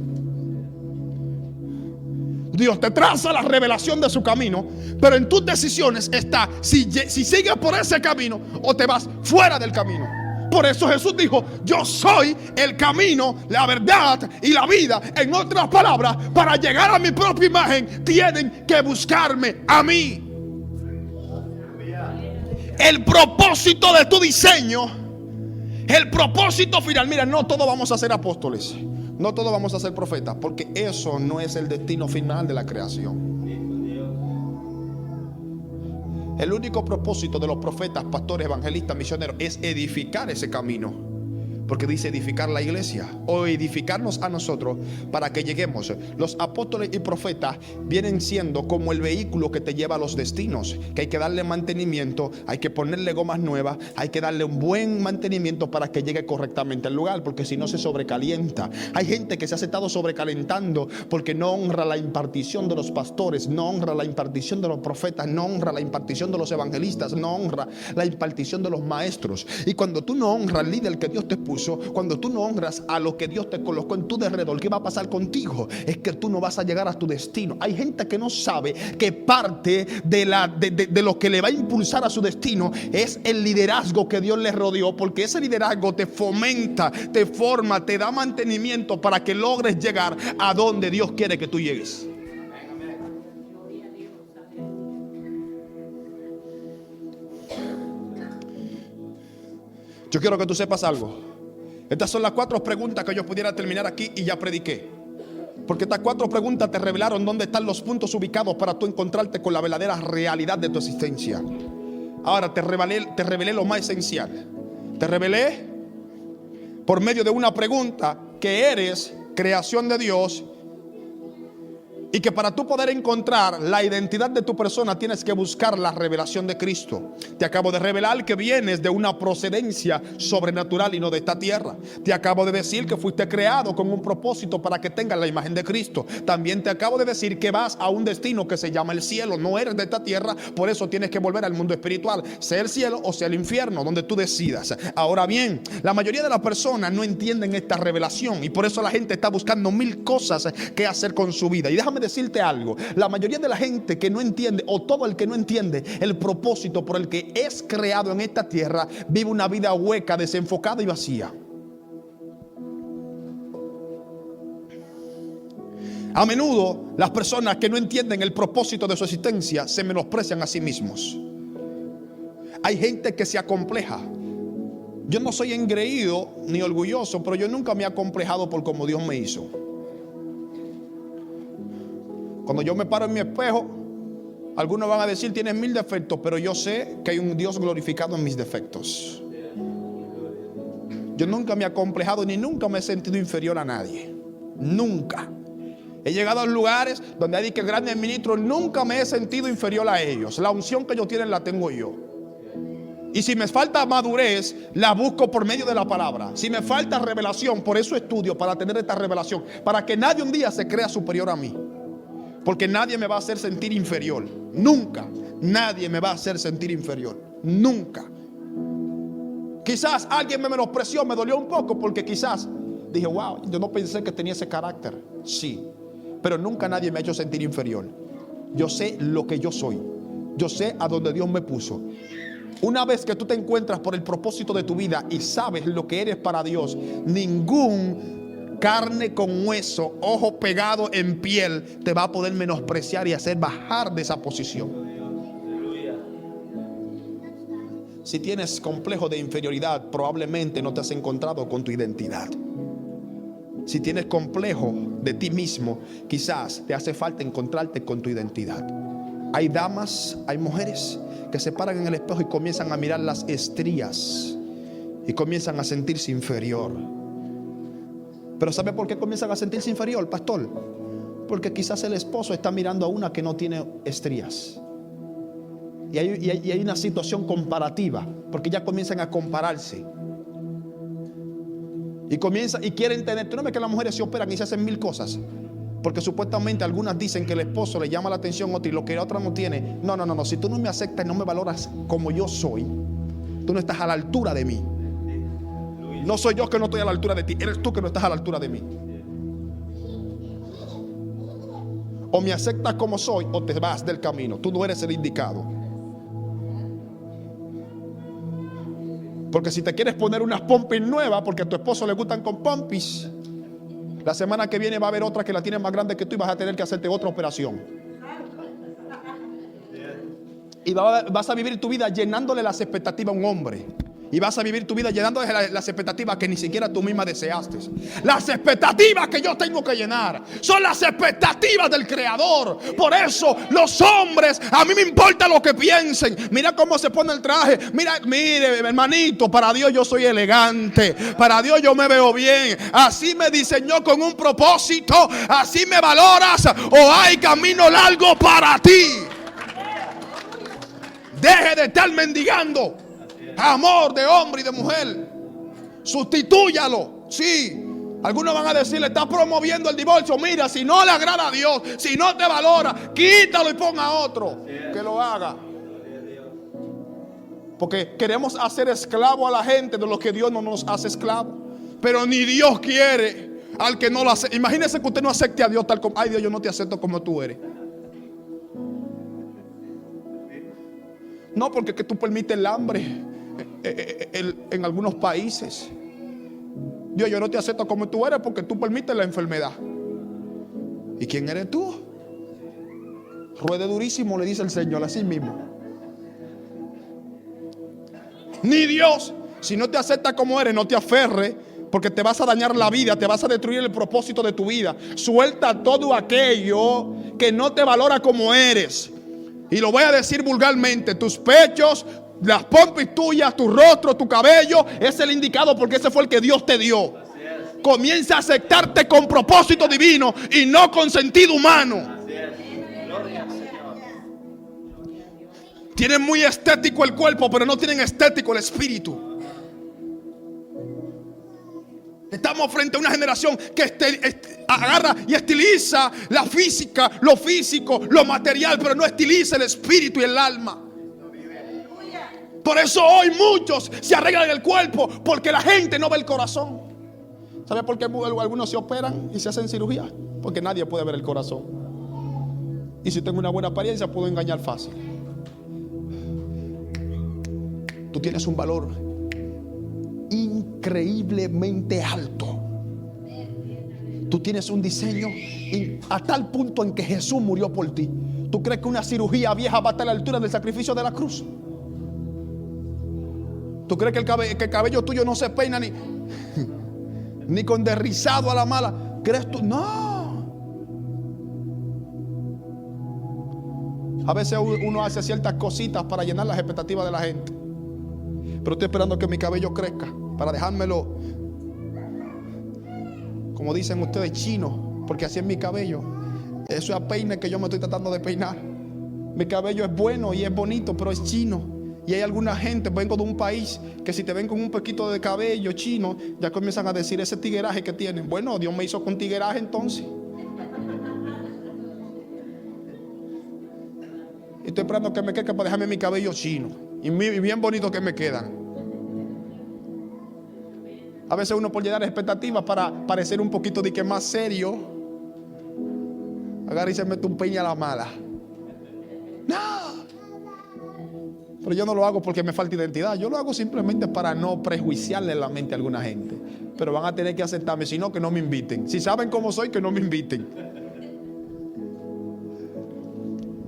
Dios te traza la revelación de su camino, pero en tus decisiones está si sigues por ese camino o te vas fuera del camino. Por eso Jesús dijo: yo soy el camino, la verdad y la vida. En otras palabras, para llegar a mi propia imagen tienen que buscarme a mí. El propósito de tu diseño, el propósito final. Mira, no todos vamos a ser apóstoles, no todos vamos a ser profetas, porque eso no es el destino final de la creación. El único propósito de los profetas, pastores, evangelistas, misioneros es edificar ese camino. Porque dice edificar la iglesia o edificarnos a nosotros para que lleguemos. Los apóstoles y profetas vienen siendo como el vehículo que te lleva a los destinos, que hay que darle mantenimiento, hay que ponerle gomas nuevas, hay que darle un buen mantenimiento para que llegue correctamente al lugar, porque si no se sobrecalienta. Hay gente que se ha estado sobrecalentando porque no honra la impartición de los pastores, no honra la impartición de los profetas, no honra la impartición de los evangelistas, no honra la impartición de los maestros. Y cuando tú no honras al líder que Dios te puso, cuando tú no honras a lo que Dios te colocó en tu derredor, ¿qué va a pasar contigo? Es que tú no vas a llegar a tu destino. Hay gente que no sabe que parte de lo que le va a impulsar a su destino es el liderazgo que Dios le rodeó, porque ese liderazgo te fomenta, te forma, te da mantenimiento para que logres llegar a donde Dios quiere que tú llegues. Yo quiero que tú sepas algo. Estas son las 4 preguntas que yo pudiera terminar aquí y ya prediqué. Porque estas 4 preguntas te revelaron dónde están los puntos ubicados para tú encontrarte con la verdadera realidad de tu existencia. Ahora te revelé lo más esencial. Te revelé por medio de una pregunta que eres creación de Dios, y que para tú poder encontrar la identidad de tu persona tienes que buscar la revelación de Cristo. Te acabo de revelar que vienes de una procedencia sobrenatural y no de esta tierra. Te acabo de decir que fuiste creado con un propósito para que tengas la imagen de Cristo. También te acabo de decir que vas a un destino que se llama el cielo. No eres de esta tierra, por eso tienes que volver al mundo espiritual, sea el cielo o sea el infierno, donde tú decidas. Ahora bien, la mayoría de las personas no entienden esta revelación, y por eso la gente está buscando 1000 cosas que hacer con su vida. Y déjame decirte algo: la mayoría de la gente que no entiende, o todo el que no entiende el propósito por el que es creado en esta tierra, vive una vida hueca, desenfocada y vacía. A menudo las personas que no entienden el propósito de su existencia se menosprecian a sí mismos. Hay gente que se acompleja. Yo no soy engreído ni orgulloso, pero yo nunca me he acomplejado por como Dios me hizo. Cuando yo me paro en mi espejo, algunos van a decir: tienes 1000 defectos, pero yo sé que hay un Dios glorificado en mis defectos. Yo nunca me he acomplejado ni nunca me he sentido inferior a nadie. Nunca. He llegado a lugares donde hay que grandes ministros, nunca me he sentido inferior a ellos. La unción que ellos tienen la tengo yo. Y si me falta madurez, la busco por medio de la palabra. Si me falta revelación, por eso estudio, para tener esta revelación, para que nadie un día se crea superior a mí. Porque nadie me va a hacer sentir inferior. Nunca. Nadie me va a hacer sentir inferior. Nunca. Quizás alguien me menospreció, me dolió un poco, porque quizás dije: wow, yo no pensé que tenía ese carácter. Sí, pero nunca nadie me ha hecho sentir inferior. Yo sé lo que yo soy. Yo sé a dónde Dios me puso. Una vez que tú te encuentras por el propósito de tu vida y sabes lo que eres para Dios, ningún carne con hueso, ojo pegado en piel, te va a poder menospreciar y hacer bajar de esa posición. Si tienes complejo de inferioridad, probablemente no te has encontrado con tu identidad. Si tienes complejo de ti mismo, quizás te hace falta encontrarte con tu identidad. Hay damas, hay mujeres que se paran en el espejo y comienzan a mirar las estrías y comienzan a sentirse inferior. Pero ¿sabe por qué comienzan a sentirse inferior, pastor? Porque quizás el esposo está mirando a una que no tiene estrías. Y hay una situación comparativa, porque ya comienzan a compararse. Y quieren tener. Tú no ves que las mujeres se operan y se hacen 1000 cosas, porque supuestamente algunas dicen que el esposo le llama la atención a otra y lo que la otra no tiene. No. Si tú no me aceptas y no me valoras como yo soy, tú no estás a la altura de mí. No soy yo que no estoy a la altura de ti, eres tú que no estás a la altura de mí. O me aceptas como soy o te vas del camino. Tú no eres el indicado. Porque si te quieres poner unas pompis nuevas, porque a tu esposo le gustan con pompis, la semana que viene va a haber otra que la tiene más grande que tú y vas a tener que hacerte otra operación. Y vas a vivir tu vida llenándole las expectativas a un hombre. Y vas a vivir tu vida llenándole las expectativas que ni siquiera tú misma deseaste. Las expectativas que yo tengo que llenar son las expectativas del Creador. Por eso los hombres, a mí me importa lo que piensen. Mira cómo se pone el traje. Mire, hermanito, para Dios yo soy elegante. Para Dios yo me veo bien. Así me diseñó con un propósito. Así me valoras o hay camino largo para ti. Deje de estar mendigando amor de hombre y de mujer. Sustitúyalo. Sí. Algunos van a decirle: está promoviendo el divorcio. Mira, si no le agrada a Dios, si no te valora, quítalo y ponga a otro que lo haga. Porque queremos hacer esclavo a la gente de lo que Dios no nos hace esclavo. Pero ni Dios quiere al que no lo hace. Imagínese que usted no acepte a Dios tal como: ay Dios, yo no te acepto como tú eres. No, porque que tú permites el hambre en algunos países. Dios, yo no te acepto como tú eres porque tú permites la enfermedad. ¿Y quién eres tú? Ruede durísimo, le dice el Señor así mismo. Ni Dios. Si no te acepta como eres, no te aferres, porque te vas a dañar la vida, te vas a destruir el propósito de tu vida. Suelta todo aquello que no te valora como eres. Y lo voy a decir vulgarmente: tus pechos, las pompis tuyas, tu rostro, tu cabello, es el indicado porque ese fue el que Dios te dio. Comienza a aceptarte con propósito divino y no con sentido humano. Tienen muy estético el cuerpo, pero no tienen estético el espíritu. Estamos frente a una generación que agarra y estiliza la física, lo físico, lo material, pero no estiliza el espíritu y el alma. Por eso hoy muchos se arreglan el cuerpo, porque la gente no ve el corazón. ¿Sabe por qué algunos se operan y se hacen cirugía? Porque nadie puede ver el corazón. Y si tengo una buena apariencia, puedo engañar fácil. Tú tienes un valor increíblemente alto. Tú tienes un diseño a tal punto en que Jesús murió por ti. ¿Tú crees que una cirugía vieja va a estar a la altura del sacrificio de la cruz? ¿Tú crees que el cabello tuyo no se peina ni, ni con derrizado a la mala? ¿Crees tú? No. A veces uno hace ciertas cositas para llenar las expectativas de la gente. Pero estoy esperando que mi cabello crezca para dejármelo, como dicen ustedes, chino, porque así es mi cabello. Eso es a peine que yo me estoy tratando de peinar. Mi cabello es bueno y es bonito, pero es chino. Y hay alguna gente, vengo de un país, que si te ven con un poquito de cabello chino, ya comienzan a decir ese tigueraje que tienen. Bueno, Dios me hizo con tigueraje entonces. Y estoy esperando que me quede para dejarme mi cabello chino. Y bien bonito que me quedan. A veces uno por llenar expectativas para parecer un poquito de que más serio, agarra y se mete un peine a la mala. No. Pero yo no lo hago porque me falta identidad. Yo lo hago simplemente para no prejuiciarle la mente a alguna gente. Pero van a tener que aceptarme, si no, que no me inviten. Si saben cómo soy, que no me inviten.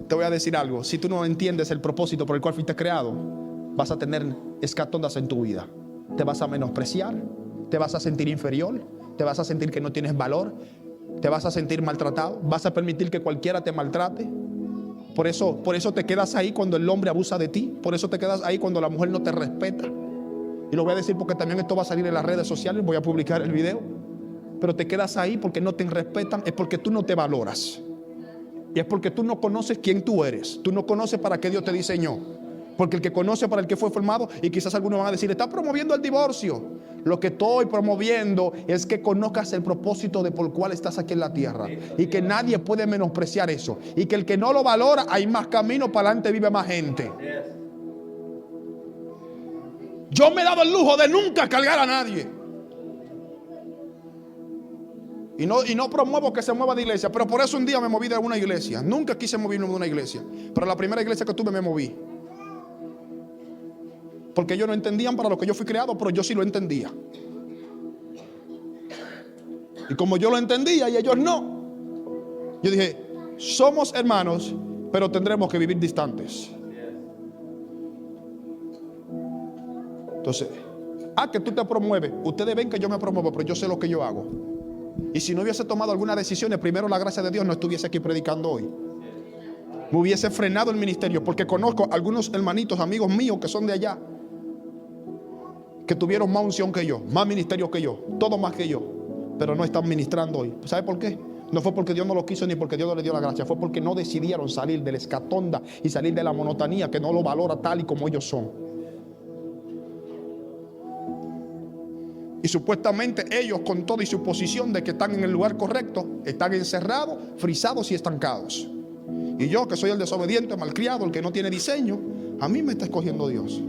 Te voy a decir algo. Si tú no entiendes el propósito por el cual fuiste creado, vas a tener escatondas en tu vida. Te vas a menospreciar, te vas a sentir inferior, te vas a sentir que no tienes valor, te vas a sentir maltratado, vas a permitir que cualquiera te maltrate. Por eso te quedas ahí cuando el hombre abusa de ti. Por eso te quedas ahí cuando la mujer no te respeta. Y lo voy a decir porque también esto va a salir en las redes sociales. Voy a publicar el video. Pero te quedas ahí porque no te respetan. Es porque tú no te valoras. Y es porque tú no conoces quién tú eres. Tú no conoces para qué Dios te diseñó. Porque el que conoce para el que fue formado. Y quizás algunos van a decir, está promoviendo el divorcio. Lo que estoy promoviendo es que conozcas el propósito de por el cual estás aquí en la tierra. Y que nadie puede menospreciar eso. Y que el que no lo valora, hay más camino, para adelante vive más gente. Yo me he dado el lujo de nunca cargar a nadie. Y no promuevo que se mueva de iglesia. Pero por eso un día me moví de una iglesia. Nunca quise moverme de una iglesia. Pero la primera iglesia que tuve me moví. Porque ellos no entendían para lo que yo fui creado, pero yo sí lo entendía. Y como yo lo entendía y ellos no, yo dije, somos hermanos, pero tendremos que vivir distantes. Entonces, que tú te promueves. Ustedes ven que yo me promuevo, pero yo sé lo que yo hago. Y si no hubiese tomado algunas decisiones, primero la gracia de Dios, no estuviese aquí predicando hoy. Me hubiese frenado el ministerio, porque conozco algunos hermanitos, amigos míos que son de allá, que tuvieron más unción que yo, más ministerio que yo, todo más que yo, pero no están ministrando hoy. ¿Sabe por qué? No fue porque Dios no lo quiso ni porque Dios no le dio la gracia, fue porque no decidieron salir de la escatonda y salir de la monotonía que no lo valora tal y como ellos son. Y supuestamente ellos, con toda y su posición de que están en el lugar correcto, están encerrados, frisados y estancados. Y yo, que soy el desobediente, malcriado, el que no tiene diseño, a mí me está escogiendo Dios.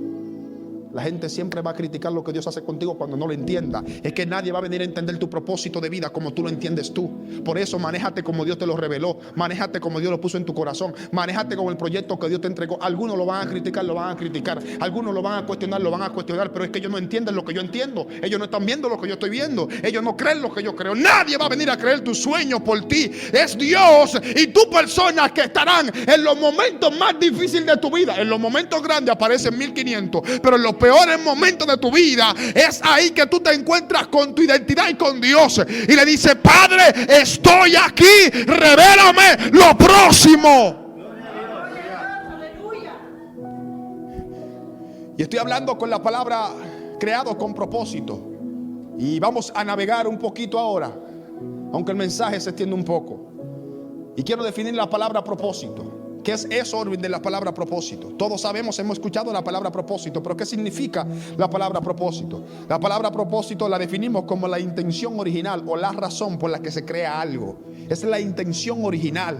La gente siempre va a criticar lo que Dios hace contigo cuando no lo entienda. Es que nadie va a venir a entender tu propósito de vida como tú lo entiendes tú. Por eso manéjate como Dios te lo reveló. Manéjate como Dios lo puso en tu corazón. Manéjate con el proyecto que Dios te entregó. Algunos lo van a criticar, lo van a criticar. Algunos lo van a cuestionar, lo van a cuestionar. Pero es que ellos no entienden lo que yo entiendo. Ellos no están viendo lo que yo estoy viendo. Ellos no creen lo que yo creo. Nadie va a venir a creer tus sueños por ti. Es Dios y tú, personas que estarán en los momentos más difíciles de tu vida. En los momentos grandes aparecen 1500, pero en los peores momentos de tu vida es ahí que tú te encuentras con tu identidad y con Dios, y le dices: Padre, estoy aquí, revélame lo próximo. Y estoy hablando con la palabra creado con propósito, y vamos a navegar un poquito ahora, aunque el mensaje se extiende un poco, y quiero definir la palabra propósito. ¿Qué es eso de la palabra propósito? Todos sabemos, hemos escuchado la palabra propósito, pero ¿qué significa la palabra propósito? La palabra propósito la definimos como la intención original o la razón por la que se crea algo. Es la intención original,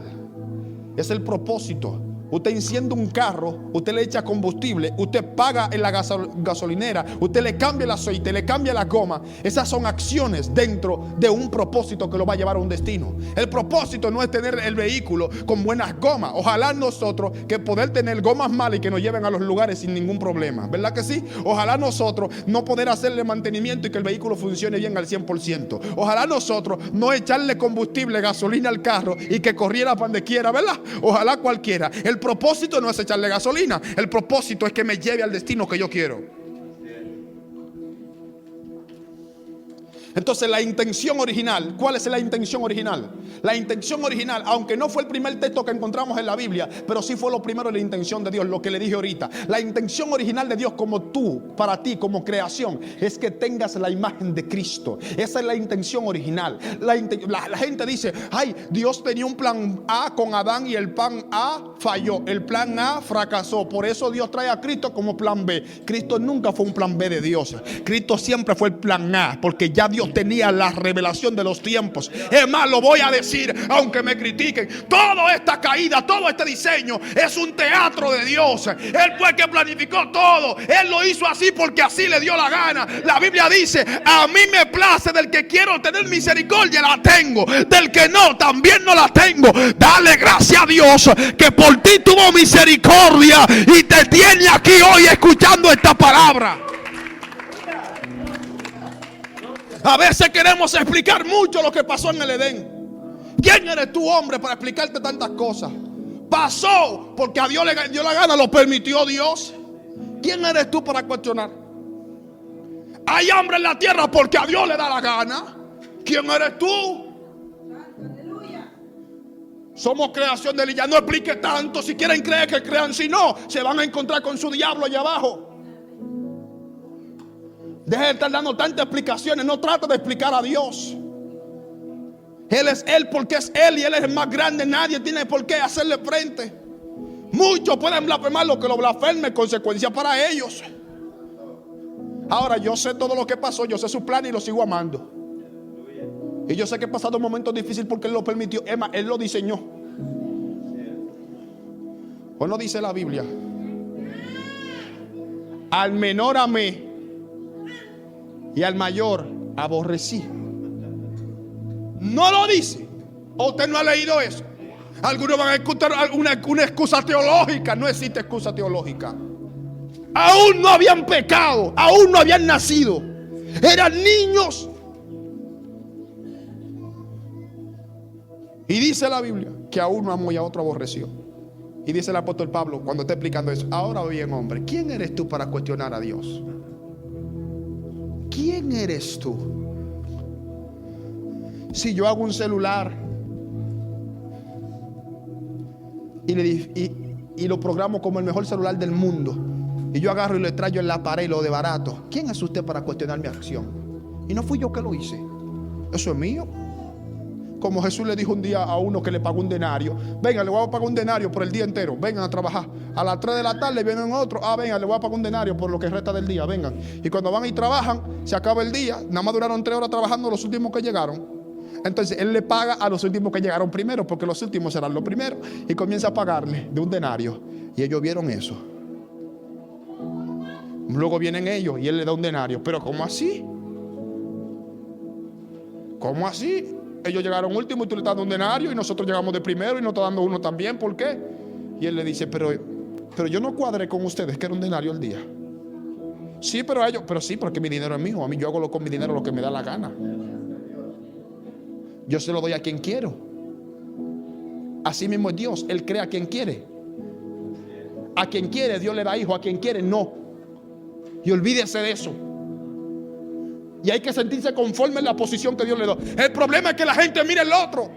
es el propósito. Usted enciende un carro, usted le echa combustible, usted paga en la gasolinera, usted le cambia el aceite, le cambia la goma. Esas son acciones dentro de un propósito que lo va a llevar a un destino. El propósito no es tener el vehículo con buenas gomas. Ojalá nosotros que poder tener gomas malas y que nos lleven a los lugares sin ningún problema, ¿verdad que sí? Ojalá nosotros no poder hacerle mantenimiento y que el vehículo funcione bien al 100%. Ojalá nosotros no echarle combustible, gasolina al carro y que corriera para donde quiera, ¿verdad? Ojalá cualquiera. El propósito no es echarle gasolina. El propósito es que me lleve al destino que yo quiero. Entonces la intención original, ¿cuál es la intención original? La intención original, aunque no fue el primer texto que encontramos en la Biblia, pero sí fue lo primero de la intención de Dios, lo que le dije ahorita. La intención original de Dios como tú, para ti, como creación, es que tengas la imagen de Cristo. Esa es la intención original. La gente dice, ay, Dios tenía un plan A con Adán y el plan A falló. El plan A fracasó. Por eso Dios trae a Cristo como plan B. Cristo nunca fue un plan B de Dios. Cristo siempre fue el plan A, porque ya Dios tenía la revelación de los tiempos. Es más, lo voy a decir, aunque me critiquen, toda esta caída, todo este diseño es un teatro de Dios. Él fue el que planificó todo. Él lo hizo así porque así le dio la gana. La Biblia dice, a mí me place, del que quiero tener misericordia la tengo, del que no, también no la tengo. Dale gracias a Dios que por ti tuvo misericordia y te tiene aquí hoy escuchando esta palabra. A veces queremos explicar mucho lo que pasó en el Edén. ¿Quién eres tú, hombre, para explicarte tantas cosas? Pasó porque a Dios le dio la gana, lo permitió Dios. ¿Quién eres tú para cuestionar? Hay hambre en la tierra porque a Dios le da la gana. ¿Quién eres tú? Somos creación de Él. Ya no explique tanto. Si quieren creer, que crean. Si no, se van a encontrar con su diablo allá abajo. Deje de estar dando tantas explicaciones. No trate de explicar a Dios. Él es Él porque es Él y Él es el más grande. Nadie tiene por qué hacerle frente. Muchos pueden blasfemar, lo que lo blasfemen, consecuencia para ellos. Ahora yo sé todo lo que pasó, yo sé su plan y lo sigo amando. Y yo sé que he pasado momentos difíciles porque Él lo permitió. Es más, Él lo diseñó. ¿O no dice la Biblia? Al menor amé y al mayor aborrecí. No lo dice. ¿O usted no ha leído eso? Algunos van a escuchar una excusa teológica. No existe excusa teológica. Aún no habían pecado, aún no habían nacido. Eran niños. Y dice la Biblia que a uno amó y a otro aborreció. Y dice el apóstol Pablo cuando está explicando eso: ahora bien, hombre, ¿quién eres tú para cuestionar a Dios? ¿Quién eres tú? Si yo hago un celular y lo programo como el mejor celular del mundo, y yo agarro y le traigo en la pared lo de barato, ¿quién es usted para cuestionar mi acción? Y no fui yo que lo hice. Eso es mío. Como Jesús le dijo un día a uno que le pagó un denario: venga, le voy a pagar un denario por el día entero, vengan a trabajar. A las 3 de la tarde vienen otros: venga, le voy a pagar un denario por lo que resta del día, vengan. Y cuando van y trabajan, se acaba el día, nada más duraron 3 horas trabajando los últimos que llegaron. Entonces Él le paga a los últimos que llegaron primero, porque los últimos serán los primeros, y comienza a pagarle de un denario. Y ellos vieron eso. Luego vienen ellos y Él le da un denario. Pero ¿cómo así? ¿Cómo así? Ellos llegaron último y tú le estás dando un denario, y nosotros llegamos de primero y nos está dando uno también. ¿Por qué? Y Él le dice: pero yo no cuadré con ustedes que era un denario al día. Sí, pero ellos, pero sí, porque mi dinero es mío. A mí yo hago con mi dinero lo que me da la gana. Yo se lo doy a quien quiero. Así mismo es Dios. Él crea a quien quiere. A quien quiere Dios le da hijo, a quien quiere no. Y olvídese de eso. Y hay que sentirse conforme en la posición que Dios le da. El problema es que la gente mira el otro.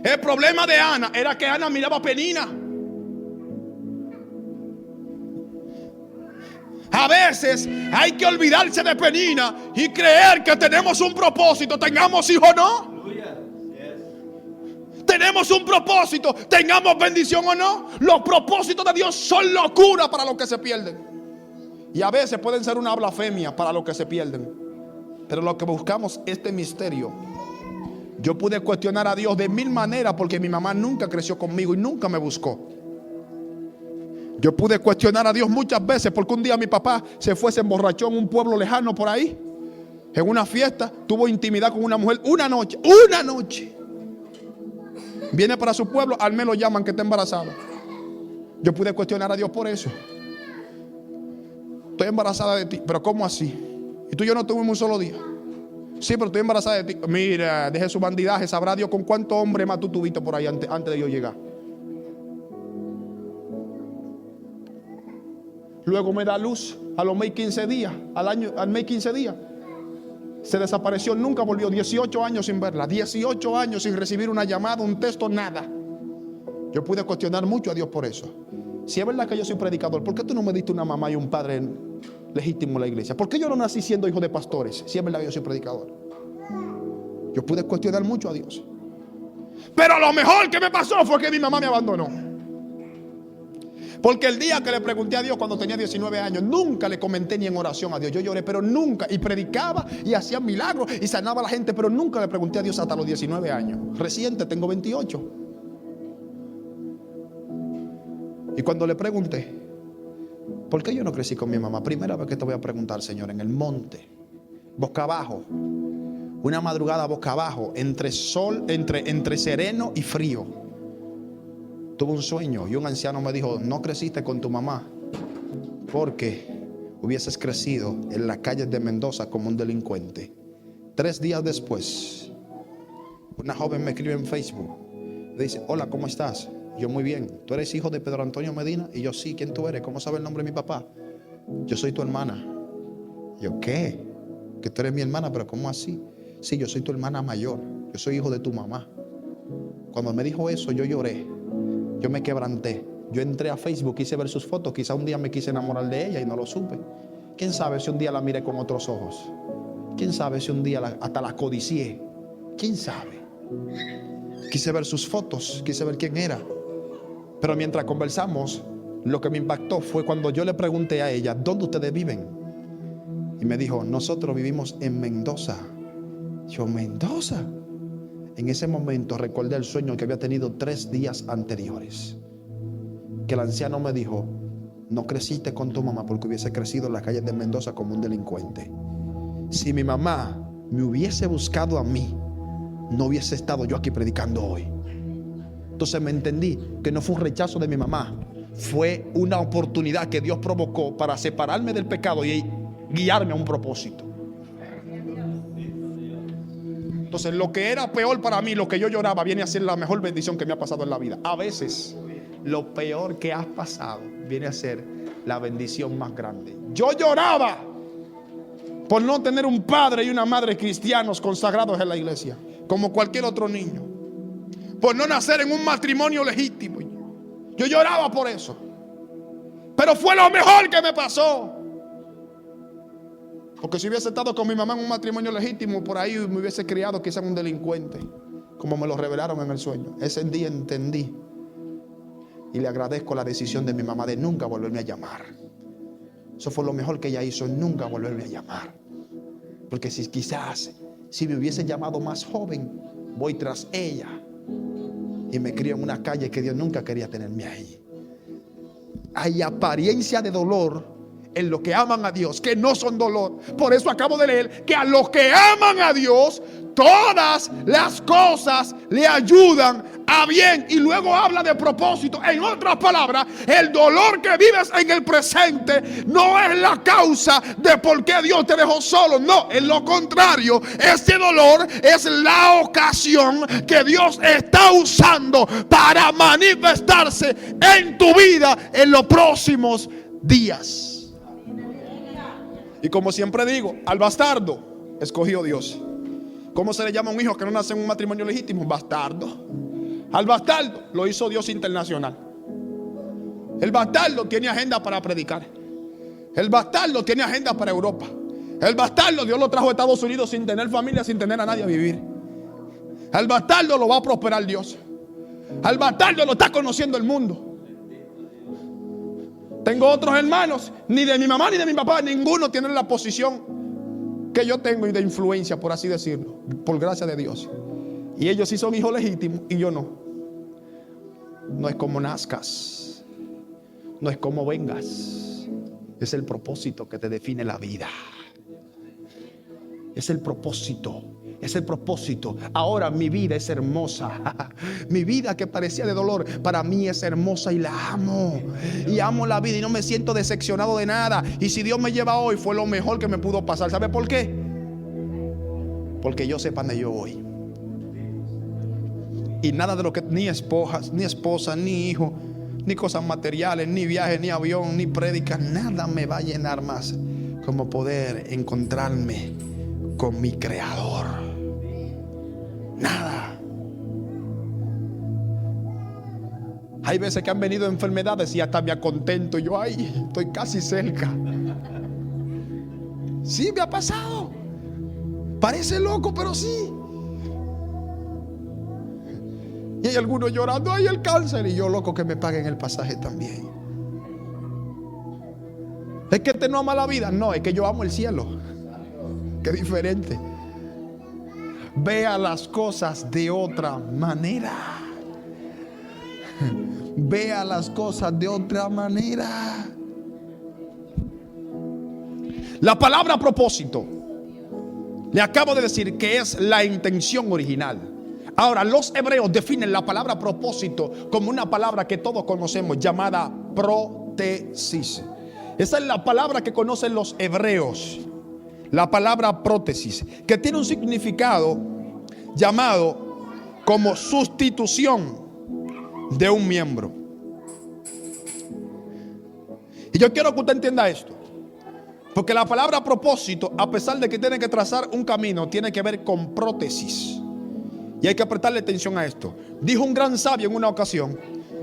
El problema de Ana era que Ana miraba a Penina. A veces hay que olvidarse de Penina y creer que tenemos un propósito, tengamos hijos o no. Tenemos un propósito, tengamos bendición o no. Los propósitos de Dios son locura para los que se pierden. Y a veces pueden ser una blasfemia para los que se pierden. Pero lo que buscamos, este misterio. Yo pude cuestionar a Dios de 1000 maneras porque mi mamá nunca creció conmigo y nunca me buscó. Yo pude cuestionar a Dios muchas veces porque un día mi papá se emborrachó en un pueblo lejano por ahí. En una fiesta, tuvo intimidad con una mujer una noche. Viene para su pueblo, al mes lo llaman que está embarazada. Yo pude cuestionar a Dios por eso. Estoy embarazada de ti. Pero ¿cómo así? Y tú y yo no tuvimos un solo día. Sí, pero estoy embarazada de ti. Mira, deje su bandidaje. Sabrá Dios con cuántos hombres más tú tuviste por ahí antes de yo llegar. Luego me da luz a los mes 15 días. Al mes 15 días. Se desapareció, nunca volvió. 18 años sin verla, 18 años sin recibir una llamada, un texto, nada. Yo pude cuestionar mucho a Dios por eso. Si es verdad que yo soy predicador, ¿por qué tú no me diste una mamá y un padre legítimo en la iglesia? ¿Por qué yo no nací siendo hijo de pastores? Si es verdad que yo soy predicador. Yo pude cuestionar mucho a Dios. Pero lo mejor que me pasó fue que mi mamá me abandonó. Porque el día que le pregunté a Dios cuando tenía 19 años, nunca le comenté ni en oración a Dios. Yo lloré, pero nunca. Y predicaba y hacía milagros y sanaba a la gente, pero nunca le pregunté a Dios hasta los 19 años. Reciente, tengo 28. Y cuando le pregunté, ¿por qué yo no crecí con mi mamá? Primera vez que te voy a preguntar, Señor, en el monte, boca abajo, una madrugada boca abajo, entre sereno y frío. Tuve un sueño y un anciano me dijo: no creciste con tu mamá porque hubieses crecido en las calles de Mendoza como un delincuente. 3 días después, una joven me escribe en Facebook, dice: hola, ¿cómo estás? Yo: muy bien. ¿Tú eres hijo de Pedro Antonio Medina? Y yo: sí. ¿Quién tú eres? ¿Cómo sabes el nombre de mi papá? Yo soy tu hermana. Yo: ¿qué? Que tú eres mi hermana, pero ¿cómo así? Sí, yo soy tu hermana mayor. Yo soy hijo de tu mamá. Cuando me dijo eso, yo lloré. Yo me quebranté. Yo entré a Facebook, quise ver sus fotos. Quizá un día me quise enamorar de ella y no lo supe. ¿Quién sabe si un día la miré con otros ojos? ¿Quién sabe si un día hasta la codicié? ¿Quién sabe? Quise ver sus fotos, quise ver quién era. Pero mientras conversamos, lo que me impactó fue cuando yo le pregunté a ella: ¿dónde ustedes viven? Y me dijo: nosotros vivimos en Mendoza. Yo: ¿Mendoza? En ese momento recordé el sueño que había tenido 3 días anteriores. Que el anciano me dijo: no creciste con tu mamá porque hubiese crecido en las calles de Mendoza como un delincuente. Si mi mamá me hubiese buscado a mí, no hubiese estado yo aquí predicando hoy. Entonces me entendí que no fue un rechazo de mi mamá, fue una oportunidad que Dios provocó para separarme del pecado y guiarme a un propósito. Entonces lo que era peor para mí, lo que yo lloraba, viene a ser la mejor bendición que me ha pasado en la vida. A veces lo peor que has pasado viene a ser la bendición más grande. Yo lloraba por no tener un padre y una madre cristianos consagrados en la iglesia, como cualquier otro niño. Por no nacer en un matrimonio legítimo. Yo lloraba por eso. Pero fue lo mejor que me pasó. Porque si hubiese estado con mi mamá en un matrimonio legítimo, por ahí me hubiese criado quizás un delincuente, como me lo revelaron en el sueño. Ese día entendí y le agradezco la decisión de mi mamá de nunca volverme a llamar. Eso fue lo mejor que ella hizo, nunca volverme a llamar. Porque si me hubiese llamado más joven, voy tras ella y me crío en una calle que Dios nunca quería tenerme ahí. Hay apariencia de dolor en los que aman a Dios, que no son dolor. Por eso acabo de leer que a los que aman a Dios, todas las cosas le ayudan a bien. Y luego habla de propósito. En otras palabras, el dolor que vives en el presente no es la causa de por qué Dios te dejó solo. No, es lo contrario. Ese dolor es la ocasión que Dios está usando para manifestarse en tu vida en los próximos días. Y como siempre digo, al bastardo escogió Dios. ¿Cómo se le llama a un hijo que no nace en un matrimonio legítimo? Bastardo. Al bastardo lo hizo Dios internacional. El bastardo tiene agenda para predicar. El bastardo tiene agenda para Europa. El bastardo Dios lo trajo a Estados Unidos sin tener familia, sin tener a nadie a vivir. Al bastardo lo va a prosperar Dios. Al bastardo lo está conociendo el mundo. Tengo otros hermanos, ni de mi mamá ni de mi papá, ninguno tiene la posición que yo tengo y de influencia, por así decirlo, por gracia de Dios. Y ellos sí son hijos legítimos y yo no. No es como nazcas, no es como vengas, es el propósito que te define la vida. Es el propósito. Es el propósito. Ahora mi vida es hermosa. Mi vida que parecía de dolor, para mí es hermosa y la amo. Y amo la vida y no me siento decepcionado de nada. Y si Dios me lleva hoy, fue lo mejor que me pudo pasar. ¿Sabe por qué? Porque yo sé para dónde yo voy. Y nada de lo que, ni esposa, ni hijo, ni cosas materiales, ni viajes, ni avión, ni prédicas, nada me va a llenar más como poder encontrarme con mi Creador. Nada. Hay veces que han venido enfermedades y hasta me acontento. Yo, ay, estoy casi cerca. Sí, me ha pasado. Parece loco, pero sí. Y hay algunos llorando, ay, el cáncer. Y yo, loco, que me paguen el pasaje también. Es que este no ama la vida. No, es que yo amo el cielo. Qué diferente. Vea las cosas de otra manera. Vea las cosas de otra manera. La palabra propósito, le acabo de decir que es la intención original. Ahora, los hebreos definen la palabra propósito como una palabra que todos conocemos, llamada prótesis. Esa es la palabra que conocen los hebreos, la palabra prótesis, que tiene un significado llamado como sustitución de un miembro. Y yo quiero que usted entienda esto, porque la palabra propósito, a pesar de que tiene que trazar un camino, tiene que ver con prótesis. Y hay que prestarle atención a esto. Dijo un gran sabio en una ocasión: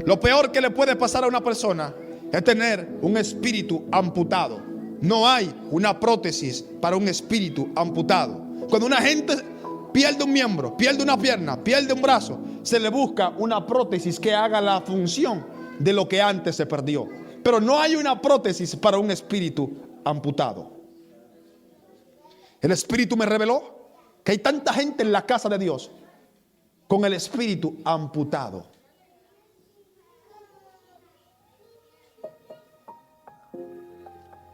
lo peor que le puede pasar a una persona es tener un espíritu amputado. No hay una prótesis para un espíritu amputado. Cuando una gente pierde un miembro, pierde una pierna, pierde un brazo, se le busca una prótesis que haga la función de lo que antes se perdió. Pero no hay una prótesis para un espíritu amputado. El Espíritu me reveló que hay tanta gente en la casa de Dios con el espíritu amputado.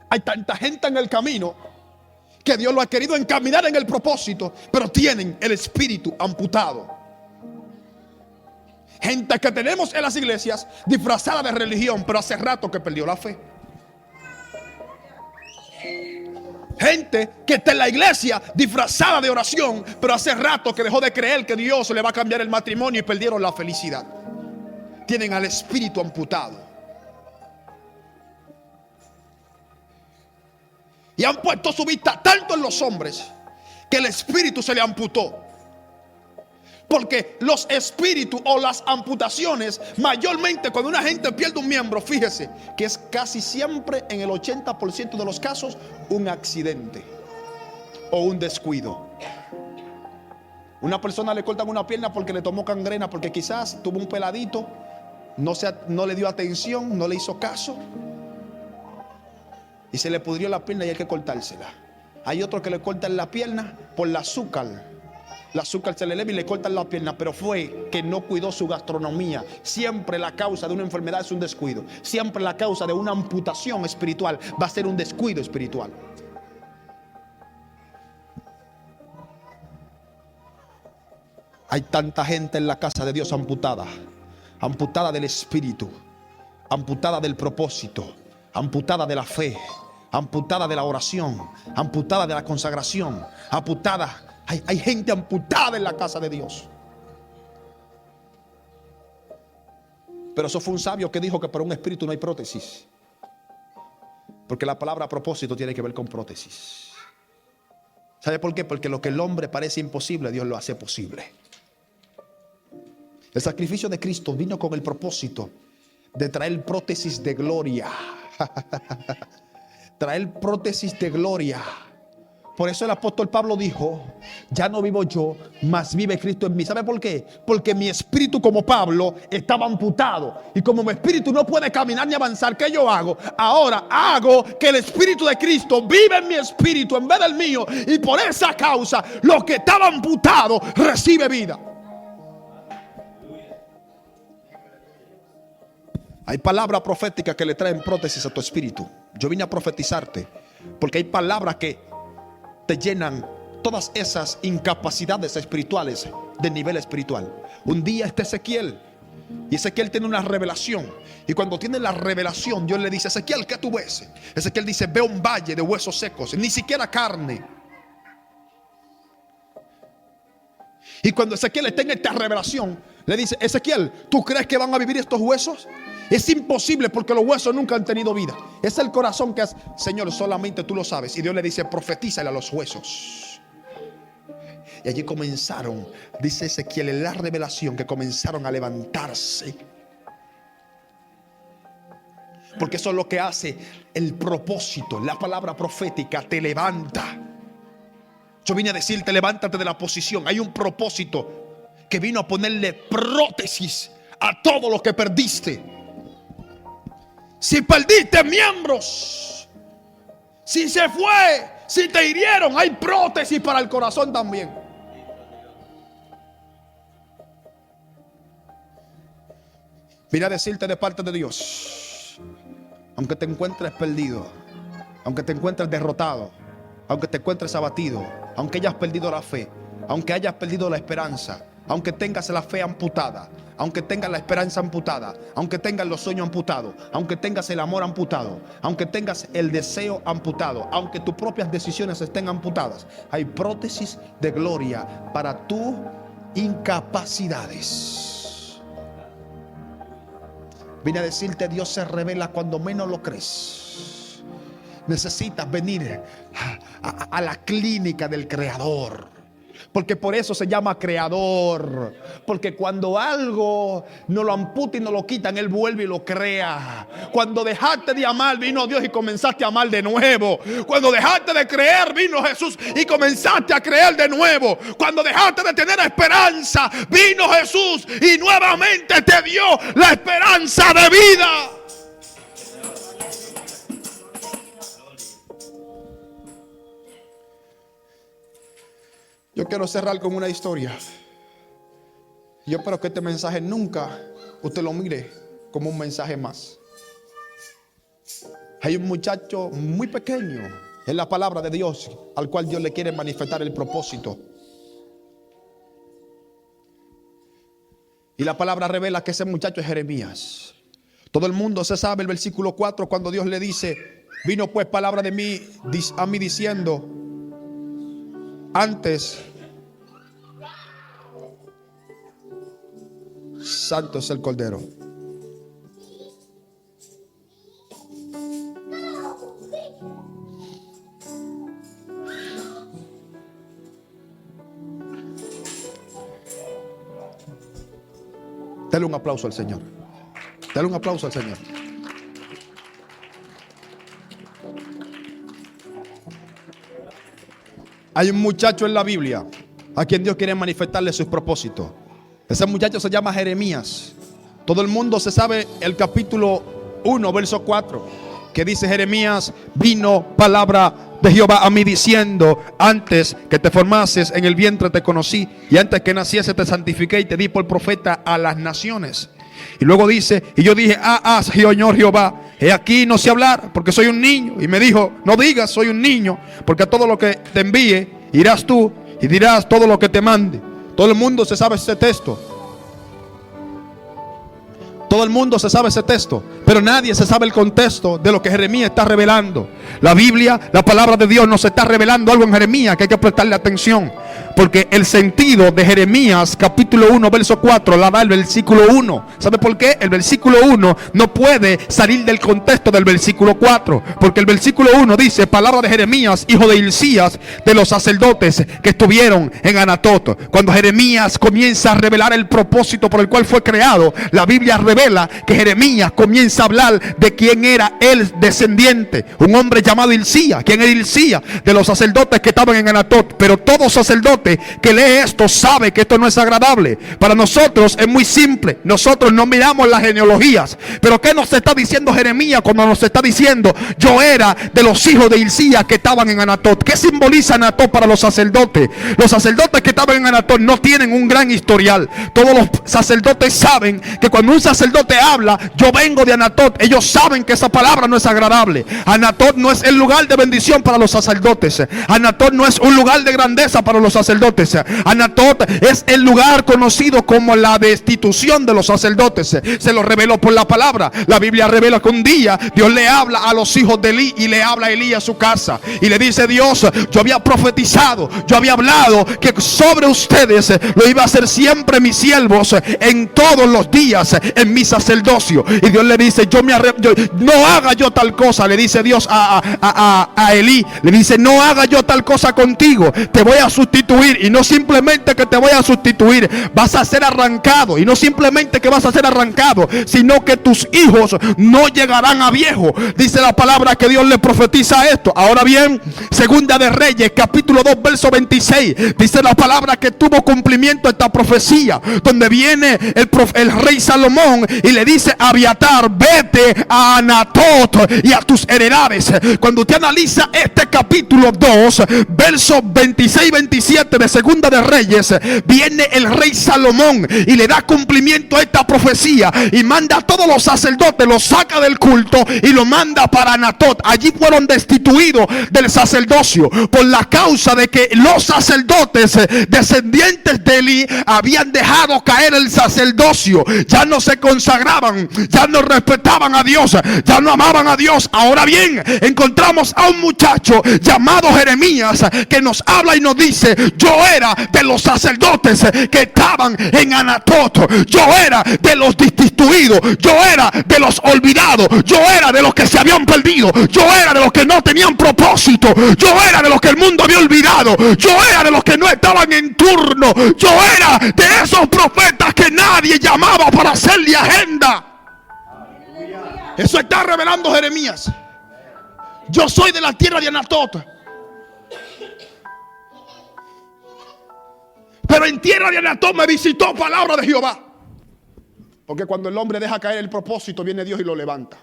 Hay tanta gente en el camino que Dios lo ha querido encaminar en el propósito, pero tienen el espíritu amputado. Gente que tenemos en las iglesias disfrazada de religión, pero hace rato que perdió la fe. Gente que está en la iglesia disfrazada de oración, pero hace rato que dejó de creer que Dios le va a cambiar el matrimonio y perdieron la felicidad. Tienen al espíritu amputado. Y han puesto su vista tanto en los hombres que el espíritu se le amputó. Porque los espíritus o las amputaciones, mayormente cuando una gente pierde un miembro, fíjese que es casi siempre, en el 80% de los casos, un accidente o un descuido. Una persona le cortan una pierna porque le tomó gangrena, porque quizás tuvo un peladito, no le dio atención, no le hizo caso y se le pudrió la pierna y hay que cortársela. Hay otro que le cortan la pierna por el azúcar. El azúcar se le eleva y le cortan la pierna, pero fue que no cuidó su gastronomía. Siempre la causa de una enfermedad es un descuido. Siempre la causa de una amputación espiritual va a ser un descuido espiritual. Hay tanta gente en la casa de Dios amputada, amputada del espíritu, amputada del propósito, amputada de la fe, amputada de la oración, amputada de la consagración, amputada. Hay gente amputada en la casa de Dios. Pero eso fue un sabio que dijo que para un espíritu no hay prótesis. Porque la palabra propósito tiene que ver con prótesis. ¿Sabe por qué? Porque lo que el hombre parece imposible, Dios lo hace posible. El sacrificio de Cristo vino con el propósito de traer prótesis de gloria. Traer prótesis de gloria. Por eso el apóstol Pablo dijo: ya no vivo yo, mas vive Cristo en mí. ¿Sabe por qué? Porque mi espíritu, como Pablo, estaba amputado. Y como mi espíritu no puede caminar ni avanzar, ¿qué yo hago? Ahora hago que el espíritu de Cristo vive en mi espíritu en vez del mío. Y por esa causa, lo que estaba amputado recibe vida. Hay palabras proféticas que le traen prótesis a tu espíritu. Yo vine a profetizarte, porque hay palabras que te llenan todas esas incapacidades espirituales de nivel espiritual. Un día está Ezequiel, y Ezequiel tiene una revelación, y cuando tiene la revelación, Dios le dice: Ezequiel, ¿qué tú ves? Ezequiel dice: veo un valle de huesos secos, ni siquiera carne. Y cuando Ezequiel está en esta revelación, le dice: Ezequiel, ¿tú crees que van a vivir estos huesos? Es imposible, porque los huesos nunca han tenido vida. Es el corazón que es: Señor, solamente tú lo sabes. Y Dios le dice: profetízale a los huesos. Y allí comenzaron, dice Ezequiel en la revelación, que comenzaron a levantarse. Porque eso es lo que hace el propósito. La palabra profética te levanta. Yo vine a decirte, levántate de la posición. Hay un propósito que vino a ponerle prótesis a todo lo que perdiste. Si perdiste miembros, si se fue, si te hirieron, hay prótesis para el corazón también. Vine a decirte de parte de Dios, aunque te encuentres perdido, aunque te encuentres derrotado, aunque te encuentres abatido, aunque hayas perdido la fe, aunque hayas perdido la esperanza, aunque tengas la fe amputada, aunque tengas la esperanza amputada, aunque tengas los sueños amputados, aunque tengas el amor amputado, aunque tengas el deseo amputado, aunque tus propias decisiones estén amputadas, hay prótesis de gloria para tus incapacidades. Vine a decirte, Dios se revela cuando menos lo crees. Necesitas venir a la clínica del Creador. Porque por eso se llama creador. Porque cuando algo no lo amputa y no lo quitan, Él vuelve y lo crea. Cuando dejaste de amar, vino Dios y comenzaste a amar de nuevo. Cuando dejaste de creer, vino Jesús y comenzaste a creer de nuevo. Cuando dejaste de tener esperanza, vino Jesús y nuevamente te dio la esperanza de vida. Yo quiero cerrar con una historia. Yo espero que este mensaje nunca usted lo mire como un mensaje más. Hay un muchacho muy pequeño en la palabra de Dios al cual Dios le quiere manifestar el propósito. Y la palabra revela que ese muchacho es Jeremías. Todo el mundo se sabe el versículo 4 cuando Dios le dice: vino pues palabra de mí a mí diciendo, antes, santo es el Cordero. Dale un aplauso al Señor. Dale un aplauso al Señor. Hay un muchacho en la Biblia a quien Dios quiere manifestarle sus propósitos. Ese muchacho se llama Jeremías. Todo el mundo se sabe el capítulo 1, verso 4, que dice: Jeremías, vino palabra de Jehová a mí diciendo, antes que te formases en el vientre te conocí, y antes que naciese te santifiqué y te di por profeta a las naciones. Y luego dice: y yo dije, Señor Jehová, he aquí no sé hablar porque soy un niño. Y me dijo, no digas soy un niño, porque a todo lo que te envíe irás tú y dirás todo lo que te mande. Todo el mundo se sabe ese texto. Todo el mundo se sabe ese texto, pero nadie se sabe el contexto de lo que Jeremías está revelando. La Biblia, la palabra de Dios nos está revelando algo en Jeremías que hay que prestarle atención, porque el sentido de Jeremías capítulo 1 verso 4 la da el versículo 1. ¿Sabe por qué? El versículo 1 no puede salir del contexto del versículo 4, porque el versículo 1 dice: palabra de Jeremías, hijo de Hilcías, de los sacerdotes que estuvieron en Anatot. Cuando Jeremías comienza a revelar el propósito por el cual fue creado, la Biblia revela que Jeremías comienza a hablar de quién era el descendiente, un hombre llamado Hilcías. ¿Quién era Hilcías? De los sacerdotes que estaban en Anatot. Pero todo sacerdote que lee esto sabe que esto no es agradable. Para nosotros es muy simple. Nosotros no miramos las genealogías. Pero ¿qué nos está diciendo Jeremías cuando nos está diciendo: yo era de los hijos de Hilcías que estaban en Anatot? ¿Qué simboliza Anatot para los sacerdotes? Los sacerdotes que estaban en Anatot no tienen un gran historial. Todos los sacerdotes saben que cuando un sacerdote habla, yo vengo de Anatot, ellos saben que esa palabra no es agradable. Anatot no es el lugar de bendición para los sacerdotes. Anatot no es un lugar de grandeza para los sacerdotes. Anatot es el lugar conocido como la destitución de los sacerdotes. Se lo reveló por la palabra. La Biblia revela que un día Dios le habla a los hijos de Elí y le habla a Elí a su casa y le dice: Dios, yo había profetizado, yo había hablado que sobre ustedes lo iba a hacer siempre mis siervos en todos los días en mi sacerdocio. Y Dios le dice: no haga yo tal cosa. Le dice Dios a Elí, le dice: no haga yo tal cosa contigo, te voy a sustituir sustituir, y no simplemente que te voy a sustituir, vas a ser arrancado, y no simplemente que vas a ser arrancado, sino que tus hijos no llegarán a viejo. Dice la palabra que Dios le profetiza esto. Ahora bien, Segunda de Reyes, capítulo 2, verso 26, dice la palabra que tuvo cumplimiento esta profecía, donde viene el rey Salomón y le dice a Abiatar: vete a Anatot y a tus heredades. Cuando usted analiza este capítulo 2, versos 26 y 27 de Segunda de Reyes, viene el rey Salomón y le da cumplimiento a esta profecía y manda a todos los sacerdotes, los saca del culto y lo manda para Anatot. Allí fueron destituidos del sacerdocio por la causa de que los sacerdotes descendientes de Elí habían dejado caer el sacerdocio. Ya no se consagraban, ya no respetaban a Dios, ya no amaban a Dios. Ahora bien, encontramos a un muchacho llamado Jeremías que nos habla y nos dice: yo era de los sacerdotes que estaban en Anatot, yo era de los destituidos, yo era de los olvidados, yo era de los que se habían perdido, yo era de los que no tenían propósito, yo era de los que el mundo había olvidado, yo era de los que no estaban en turno, yo era de esos profetas que nadie llamaba para hacerle agenda. Eso está revelando Jeremías. Yo soy de la tierra de Anatot, pero en tierra de Anatot me visitó palabra de Jehová. Porque cuando el hombre deja caer el propósito, viene Dios y lo levanta.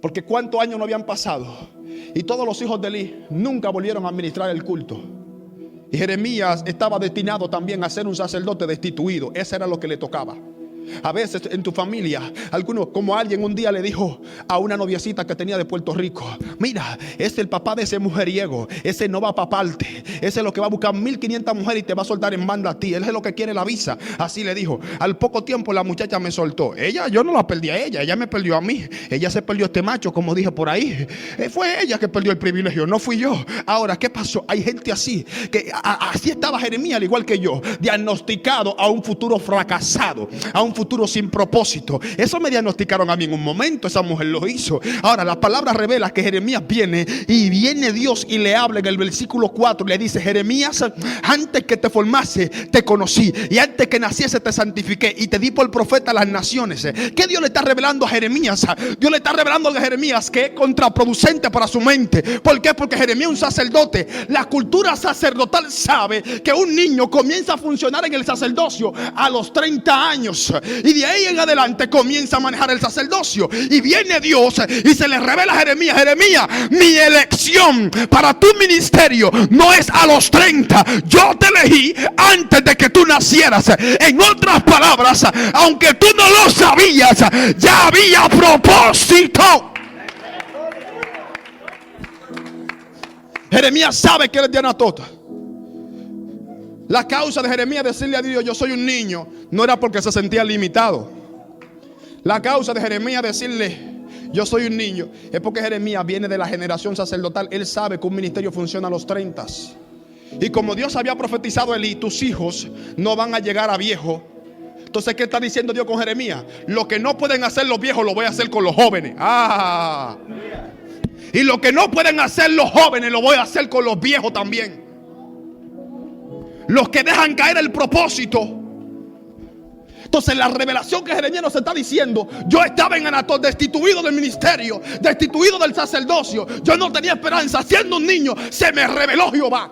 Porque cuántos años no habían pasado y todos los hijos de Elí nunca volvieron a administrar el culto. Y Jeremías estaba destinado también a ser un sacerdote destituido. Ese era lo que le tocaba. A veces en tu familia, algunos, como alguien un día le dijo a una noviecita que tenía de Puerto Rico: mira, es el papá de ese mujeriego, ese no va para parte, ese es lo que va a buscar 1500 mujeres y te va a soltar en banda a ti, él es lo que quiere la visa. Así le dijo. Al poco tiempo la muchacha me soltó. Yo no la perdí a ella me perdió a mí. Ella se perdió este macho, como dije por ahí. Fue ella que perdió el privilegio, no fui yo. Ahora, ¿qué pasó? Hay gente así, que así estaba Jeremías, al igual que yo, diagnosticado a un futuro fracasado, a un futuro sin propósito. Eso me diagnosticaron a mí en un momento. Esa mujer lo hizo. Ahora la palabra revela que Jeremías viene Dios y le habla en el versículo 4. Le dice: Jeremías, antes que te formase te conocí, y antes que naciese te santifiqué, y te di por profeta a las naciones. ¿Qué Dios le está revelando a Jeremías? Dios le está revelando a Jeremías que es contraproducente para su mente. ¿Por qué? Porque Jeremías es un sacerdote. La cultura sacerdotal sabe que un niño comienza a funcionar en el sacerdocio a los 30 años. Y de ahí en adelante comienza a manejar el sacerdocio. Y viene Dios y se le revela a Jeremías: Jeremías, mi elección para tu ministerio no es a los 30. Yo te elegí antes de que tú nacieras. En otras palabras, aunque tú no lo sabías, ya había propósito. Jeremías sabe que él es de Anatot. La causa de Jeremías decirle a Dios: yo soy un niño, no era porque se sentía limitado. La causa de Jeremías decirle: yo soy un niño, es porque Jeremías viene de la generación sacerdotal. Él sabe que un ministerio funciona a los 30. Y como Dios había profetizado a Elí: tus hijos no van a llegar a viejo. Entonces, ¿qué está diciendo Dios con Jeremías? Lo que no pueden hacer los viejos, lo voy a hacer con los jóvenes. Y lo que no pueden hacer los jóvenes, lo voy a hacer con los viejos también. Los que dejan caer el propósito. Entonces la revelación que Jeremías nos está diciendo: yo estaba en Anatot, destituido del ministerio, destituido del sacerdocio, yo no tenía esperanza. Siendo un niño se me reveló Jehová.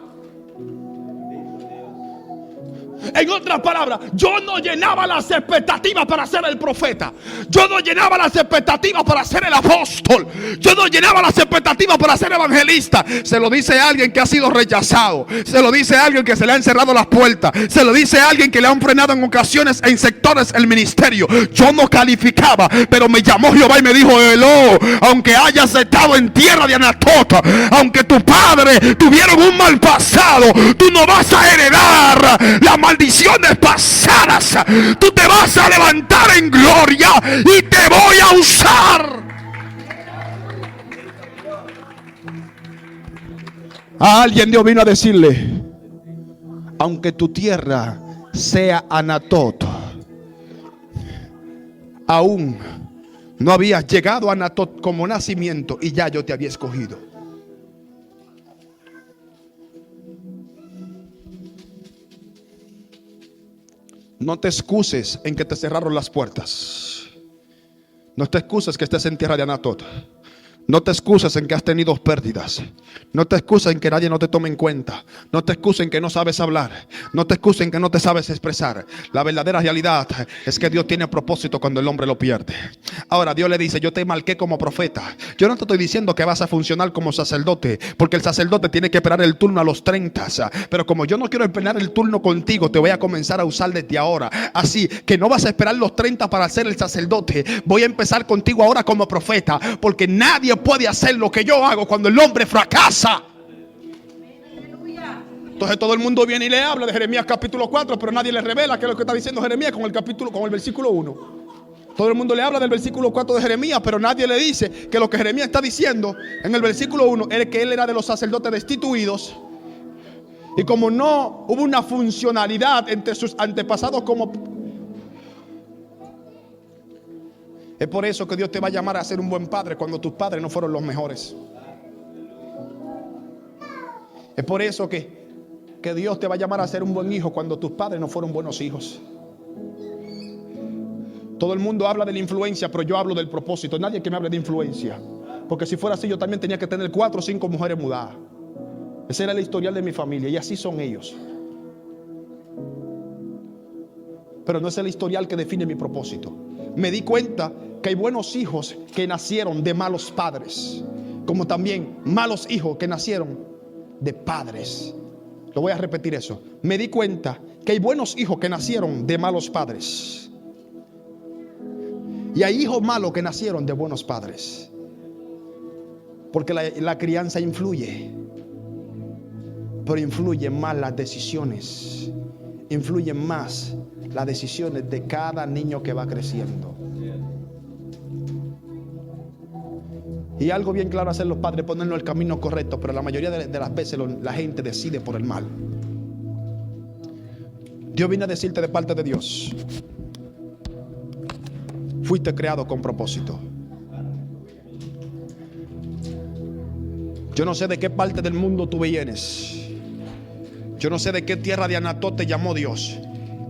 En otras palabras, yo no llenaba las expectativas para ser el profeta. Yo no llenaba las expectativas para ser el apóstol. Yo no llenaba las expectativas para ser evangelista. Se lo dice a alguien que ha sido rechazado. Se lo dice a alguien que se le han cerrado las puertas. Se lo dice a alguien que le han frenado en ocasiones en sectores el ministerio. Yo no calificaba, pero me llamó Jehová y me dijo: Eló, aunque hayas estado en tierra de Anatot, aunque tu padre tuvieron un mal pasado, tú no vas a heredar la maldiciones pasadas. Tú te vas a levantar en gloria y te voy a usar. A alguien Dios vino a decirle: aunque tu tierra sea Anatot, aún no habías llegado a Anatot como nacimiento y ya yo te había escogido. No te excuses en que te cerraron las puertas. No te excuses que estés en tierra de Anatot. No te excuses en que has tenido pérdidas. No te excuses en que nadie no te tome en cuenta. No te excuses en que no sabes hablar. No te excuses en que no te sabes expresar. La verdadera realidad es que Dios tiene propósito cuando el hombre lo pierde. Ahora Dios le dice: yo te marqué como profeta. Yo no te estoy diciendo que vas a funcionar como sacerdote, porque el sacerdote tiene que esperar el turno a los 30. Pero como yo no quiero esperar el turno contigo, te voy a comenzar a usar desde ahora. Así que no vas a esperar los 30 para ser el sacerdote. Voy a empezar contigo ahora como profeta, porque nadie puede hacer lo que yo hago cuando el hombre fracasa. Entonces todo el mundo viene y le habla de Jeremías capítulo 4, pero nadie le revela qué es lo que está diciendo Jeremías con el versículo 1. Todo el mundo le habla del versículo 4 de Jeremías, pero nadie le dice que lo que Jeremías está diciendo en el versículo 1 es que él era de los sacerdotes destituidos. Y como no hubo una funcionalidad entre sus antepasados como... Es por eso que Dios te va a llamar a ser un buen padre cuando tus padres no fueron los mejores. Es por eso que Dios te va a llamar a ser un buen hijo cuando tus padres no fueron buenos hijos. Todo el mundo habla de la influencia, pero yo hablo del propósito. Nadie que me hable de influencia, porque si fuera así yo también tenía que tener 4 o 5 mujeres mudadas. Ese era el historial de mi familia y así son ellos. Pero no es el historial que define mi propósito. Me di cuenta que hay buenos hijos que nacieron de malos padres, como también malos hijos que nacieron de padres. Lo voy a repetir eso. Me di cuenta que hay buenos hijos que nacieron de malos padres, y hay hijos malos que nacieron de buenos padres. Porque la crianza influye, pero influyen más las decisiones. Influyen más las decisiones de cada niño que va creciendo. Y algo bien claro hacer los padres, ponernos el camino correcto, pero la mayoría de las veces la gente decide por el mal. Dios viene a decirte de parte de Dios: fuiste creado con propósito. Yo no sé de qué parte del mundo tú vienes. Yo no sé de qué tierra de Anatot te llamó Dios.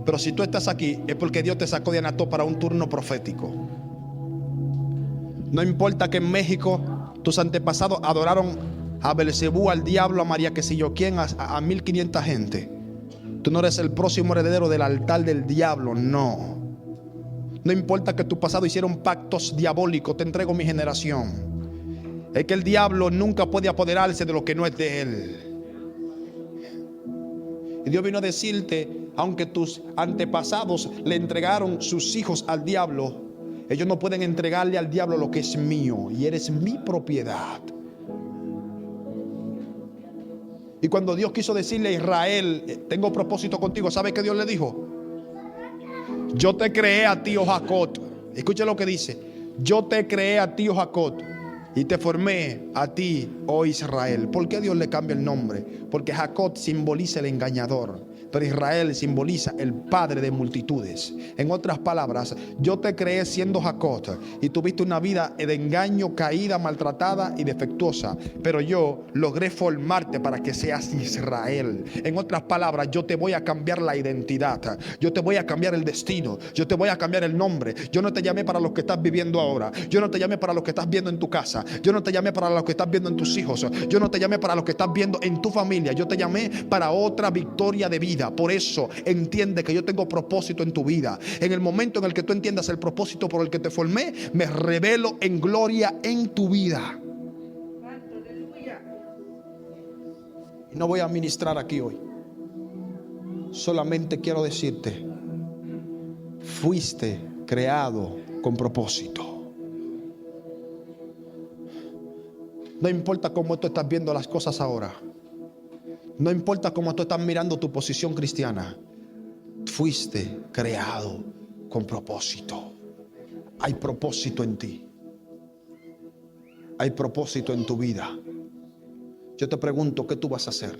Pero si tú estás aquí es porque Dios te sacó de Anatot para un turno profético. No importa que en México tus antepasados adoraron a Belcebú, al diablo, a María que si yo quién, a 1500 gente. Tú no eres el próximo heredero del altar del diablo, no. No importa que tu pasado hicieron pactos diabólicos, te entrego mi generación. Es que el diablo nunca puede apoderarse de lo que no es de él. Y Dios vino a decirte: aunque tus antepasados le entregaron sus hijos al diablo, ellos no pueden entregarle al diablo lo que es mío, y eres mi propiedad. Y cuando Dios quiso decirle a Israel: tengo propósito contigo, ¿sabe qué Dios le dijo? Yo te creé a ti, oh Jacob. Escuche lo que dice: yo te creé a ti, oh Jacob, y te formé a ti, oh Israel. ¿Por qué Dios le cambia el nombre? Porque Jacob simboliza el engañador, pero Israel simboliza el padre de multitudes. En otras palabras, yo te creé siendo Jacob y tuviste una vida de engaño, caída, maltratada y defectuosa, pero yo logré formarte para que seas Israel. En otras palabras, yo te voy a cambiar la identidad, yo te voy a cambiar el destino, yo te voy a cambiar el nombre. Yo no te llamé para lo que estás viviendo ahora, yo no te llamé para lo que estás viendo en tu casa, yo no te llamé para lo que estás viendo en tus hijos, yo no te llamé para lo que estás viendo en tu familia, yo te llamé para otra victoria de vida. Por eso entiende que yo tengo propósito en tu vida. En el momento en el que tú entiendas el propósito por el que te formé, me revelo en gloria en tu vida. Y no voy a ministrar aquí hoy. Solamente quiero decirte: fuiste creado con propósito. No importa cómo tú estás viendo las cosas ahora. No importa cómo tú estás mirando tu posición cristiana. Fuiste creado con propósito. Hay propósito en ti. Hay propósito en tu vida. Yo te pregunto, ¿qué tú vas a hacer?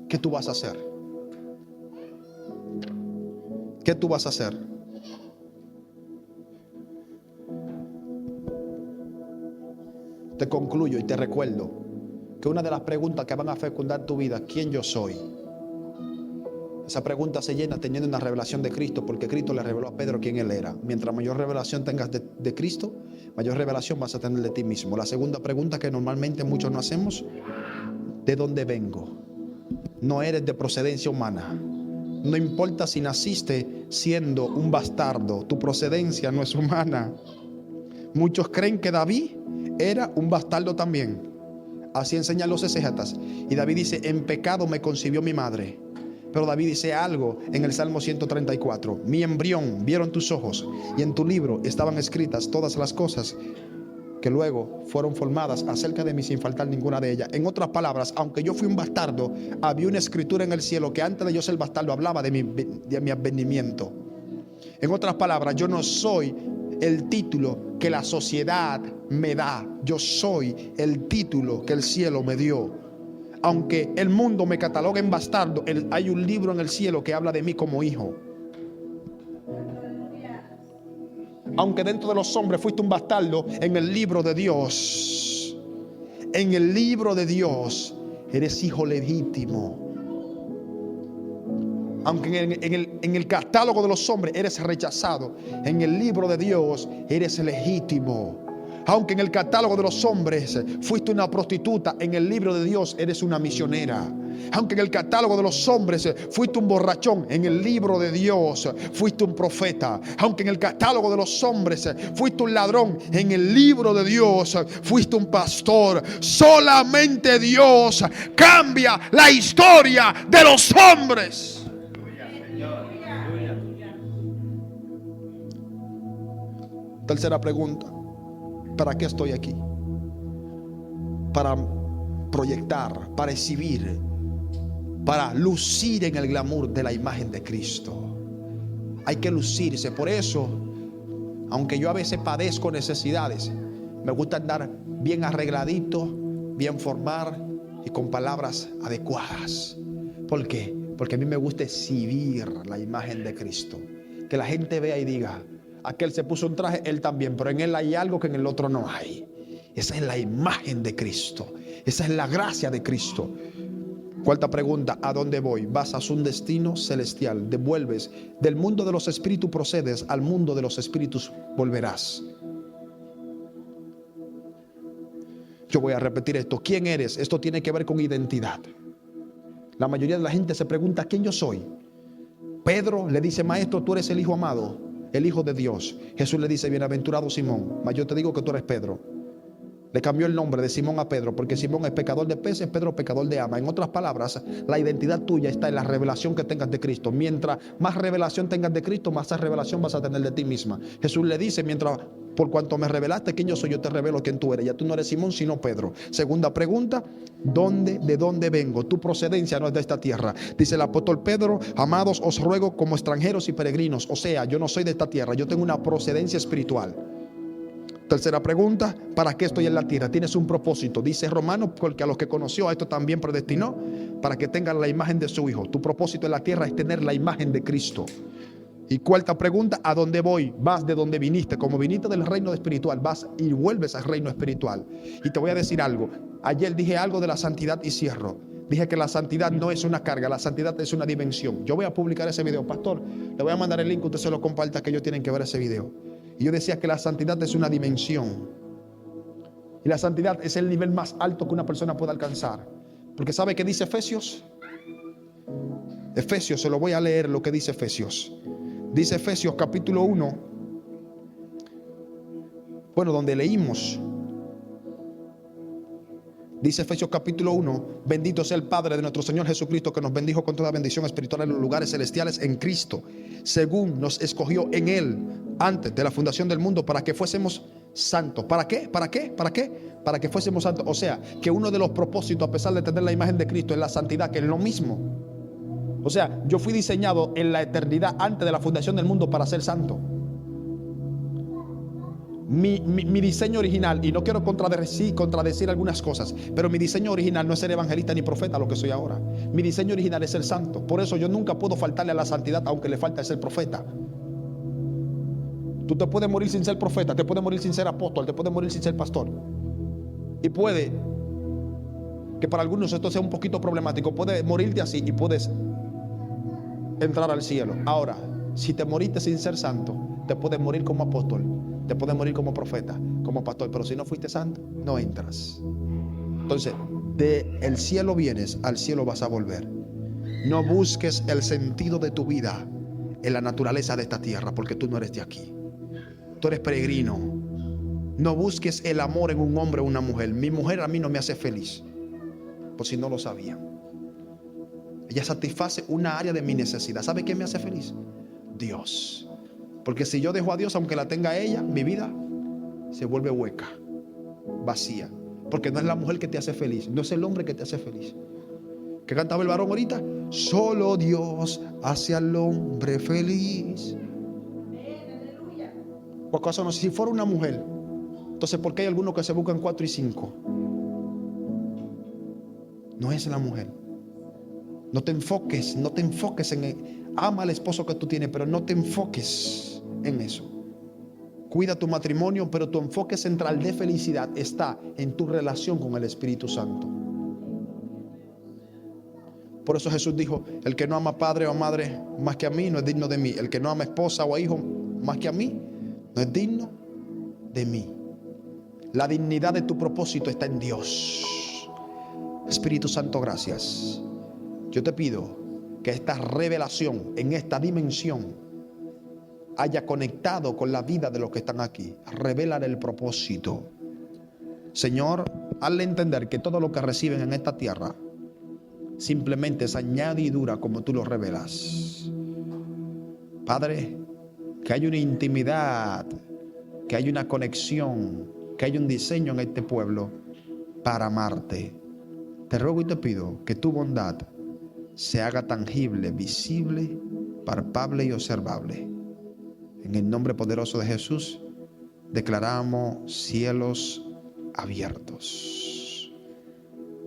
¿Qué tú vas a hacer? ¿Qué tú vas a hacer? Te concluyo y te recuerdo que una de las preguntas que van a fecundar tu vida, ¿quién yo soy? Esa pregunta se llena teniendo una revelación de Cristo, porque Cristo le reveló a Pedro quién él era. Mientras mayor revelación tengas de Cristo, mayor revelación vas a tener de ti mismo. La segunda pregunta que normalmente muchos no hacemos: ¿de dónde vengo? No eres de procedencia humana. No importa si naciste siendo un bastardo, tu procedencia no es humana. Muchos creen que David era un bastardo también. Así enseñan los exégetas. Y David dice: en pecado me concibió mi madre. Pero David dice algo en el Salmo 134: mi embrión vieron tus ojos, y en tu libro estaban escritas todas las cosas que luego fueron formadas acerca de mí, sin faltar ninguna de ellas. En otras palabras, aunque yo fui un bastardo, había una escritura en el cielo que antes de yo ser bastardo hablaba de mi advenimiento. En otras palabras, yo no soy el título que la sociedad me da. Yo soy el título que el cielo me dio. Aunque el mundo me catalogue en bastardo, hay un libro en el cielo que habla de mí como hijo. Aunque dentro de los hombres fuiste un bastardo, en el libro de Dios, eres hijo legítimo. Aunque en el catálogo de los hombres eres rechazado, en el libro de Dios eres legítimo. Aunque en el catálogo de los hombres fuiste una prostituta, en el libro de Dios eres una misionera. Aunque en el catálogo de los hombres fuiste un borrachón, en el libro de Dios fuiste un profeta. Aunque en el catálogo de los hombres fuiste un ladrón, en el libro de Dios fuiste un pastor. Solamente Dios cambia la historia de los hombres. Tercera pregunta: ¿para qué estoy aquí? Para proyectar, para exhibir, para lucir en el glamour de la imagen de Cristo. Hay que lucirse. Por eso, aunque yo a veces padezco necesidades, me gusta andar bien arregladito, bien formal y con palabras adecuadas. ¿Por qué? Porque a mí me gusta exhibir la imagen de Cristo. Que la gente vea y diga: aquel se puso un traje, él también, pero en él hay algo que en el otro no hay. Esa es la imagen de Cristo. Esa es la gracia de Cristo. Cuarta pregunta: ¿a dónde voy? Vas a un destino celestial. Devuelves del mundo de los espíritus, procedes al mundo de los espíritus, volverás. Yo voy a repetir esto: ¿quién eres? Esto tiene que ver con identidad. La mayoría de la gente se pregunta: ¿quién yo soy? Pedro le dice: maestro, tú eres el Hijo amado, el Hijo de Dios. Jesús le dice: bienaventurado Simón, mas yo te digo que tú eres Pedro. Le cambió el nombre de Simón a Pedro, porque Simón es pecador de peces, Pedro pecador de ama. En otras palabras, la identidad tuya está en la revelación que tengas de Cristo. Mientras más revelación tengas de Cristo, más revelación vas a tener de ti misma. Jesús le dice: por cuanto me revelaste quién yo soy, yo te revelo quién tú eres. Ya tú no eres Simón, sino Pedro. Segunda pregunta: ¿de dónde vengo? Tu procedencia no es de esta tierra. Dice el apóstol Pedro: amados, os ruego como extranjeros y peregrinos. O sea, yo no soy de esta tierra, yo tengo una procedencia espiritual. Tercera pregunta: ¿para qué estoy en la tierra? Tienes un propósito. Dice Romanos: porque a los que conoció, a esto también predestinó, para que tengan la imagen de su Hijo. Tu propósito en la tierra es tener la imagen de Cristo. Y cuarta pregunta: ¿a dónde voy? Vas de donde viniste. Como viniste del reino espiritual, vas y vuelves al reino espiritual. Y te voy a decir algo. Ayer dije algo de la santidad y cierro. Dije que la santidad no es una carga, la santidad es una dimensión. Yo voy a publicar ese video, pastor. Le voy a mandar el link, usted se lo comparta, que ellos tienen que ver ese video. Y yo decía que la santidad es una dimensión. Y la santidad es el nivel más alto que una persona puede alcanzar. Porque ¿sabe qué dice Efesios? Efesios, se lo voy a leer lo que dice Efesios. Dice Efesios capítulo 1. Bueno, donde leímos. Dice Efesios capítulo 1: bendito sea el Padre de nuestro Señor Jesucristo, que nos bendijo con toda bendición espiritual en los lugares celestiales en Cristo, según nos escogió en Él antes de la fundación del mundo, para que fuésemos santos. ¿Para qué? ¿Para qué? ¿Para qué? Para que fuésemos santos. O sea, que uno de los propósitos, a pesar de tener la imagen de Cristo, es la santidad, que es lo mismo. O sea, yo fui diseñado en la eternidad antes de la fundación del mundo para ser santo. Mi diseño original, y no quiero contradecir algunas cosas, pero mi diseño original no es ser evangelista ni profeta, lo que soy ahora. Mi diseño original es ser santo. Por eso yo nunca puedo faltarle a la santidad, aunque le falte ser profeta. Tú te puedes morir sin ser profeta, te puedes morir sin ser apóstol, te puedes morir sin ser pastor. Y puede que para algunos esto sea un poquito problemático. Puedes morirte así y puedes entrar al cielo. Ahora, si te moriste sin ser santo, te puedes morir como apóstol, te puedes morir como profeta, como pastor, pero si no fuiste santo, no entras. Entonces, del cielo vienes, al cielo vas a volver. No busques el sentido de tu vida en la naturaleza de esta tierra, porque tú no eres de aquí. Tú eres peregrino. No busques el amor en un hombre o una mujer. Mi mujer a mí no me hace feliz, por si no lo sabían. Ella satisface una área de mi necesidad. ¿Sabe qué me hace feliz? Dios. Porque si yo dejo a Dios, aunque la tenga ella, mi vida se vuelve hueca, vacía. Porque no es la mujer que te hace feliz, no es el hombre que te hace feliz. ¿Qué cantaba el varón ahorita? Solo Dios hace al hombre feliz. Por acaso no, si fuera una mujer, entonces ¿por qué hay algunos que se buscan 4 y 5? No es la mujer. No te enfoques en ama al esposo que tú tienes, pero no te enfoques en eso. Cuida tu matrimonio, pero tu enfoque central de felicidad está en tu relación con el Espíritu Santo. Por eso Jesús dijo: el que no ama padre o madre más que a mí no es digno de mí. El que no ama esposa o hijo más que a mí no es digno de mí. La dignidad de tu propósito está en Dios. Espíritu Santo, gracias. Yo te pido que esta revelación en esta dimensión haya conectado con la vida de los que están aquí. Revelar el propósito. Señor, hazle entender que todo lo que reciben en esta tierra simplemente es añadidura como tú lo revelas. Padre, que haya una intimidad, que haya una conexión, que haya un diseño en este pueblo para amarte. Te ruego y te pido que tu bondad se haga tangible, visible, palpable y observable. En el nombre poderoso de Jesús, declaramos cielos abiertos.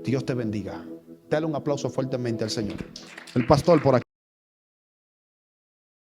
Dios te bendiga. Dale un aplauso fuertemente al Señor. El pastor por aquí.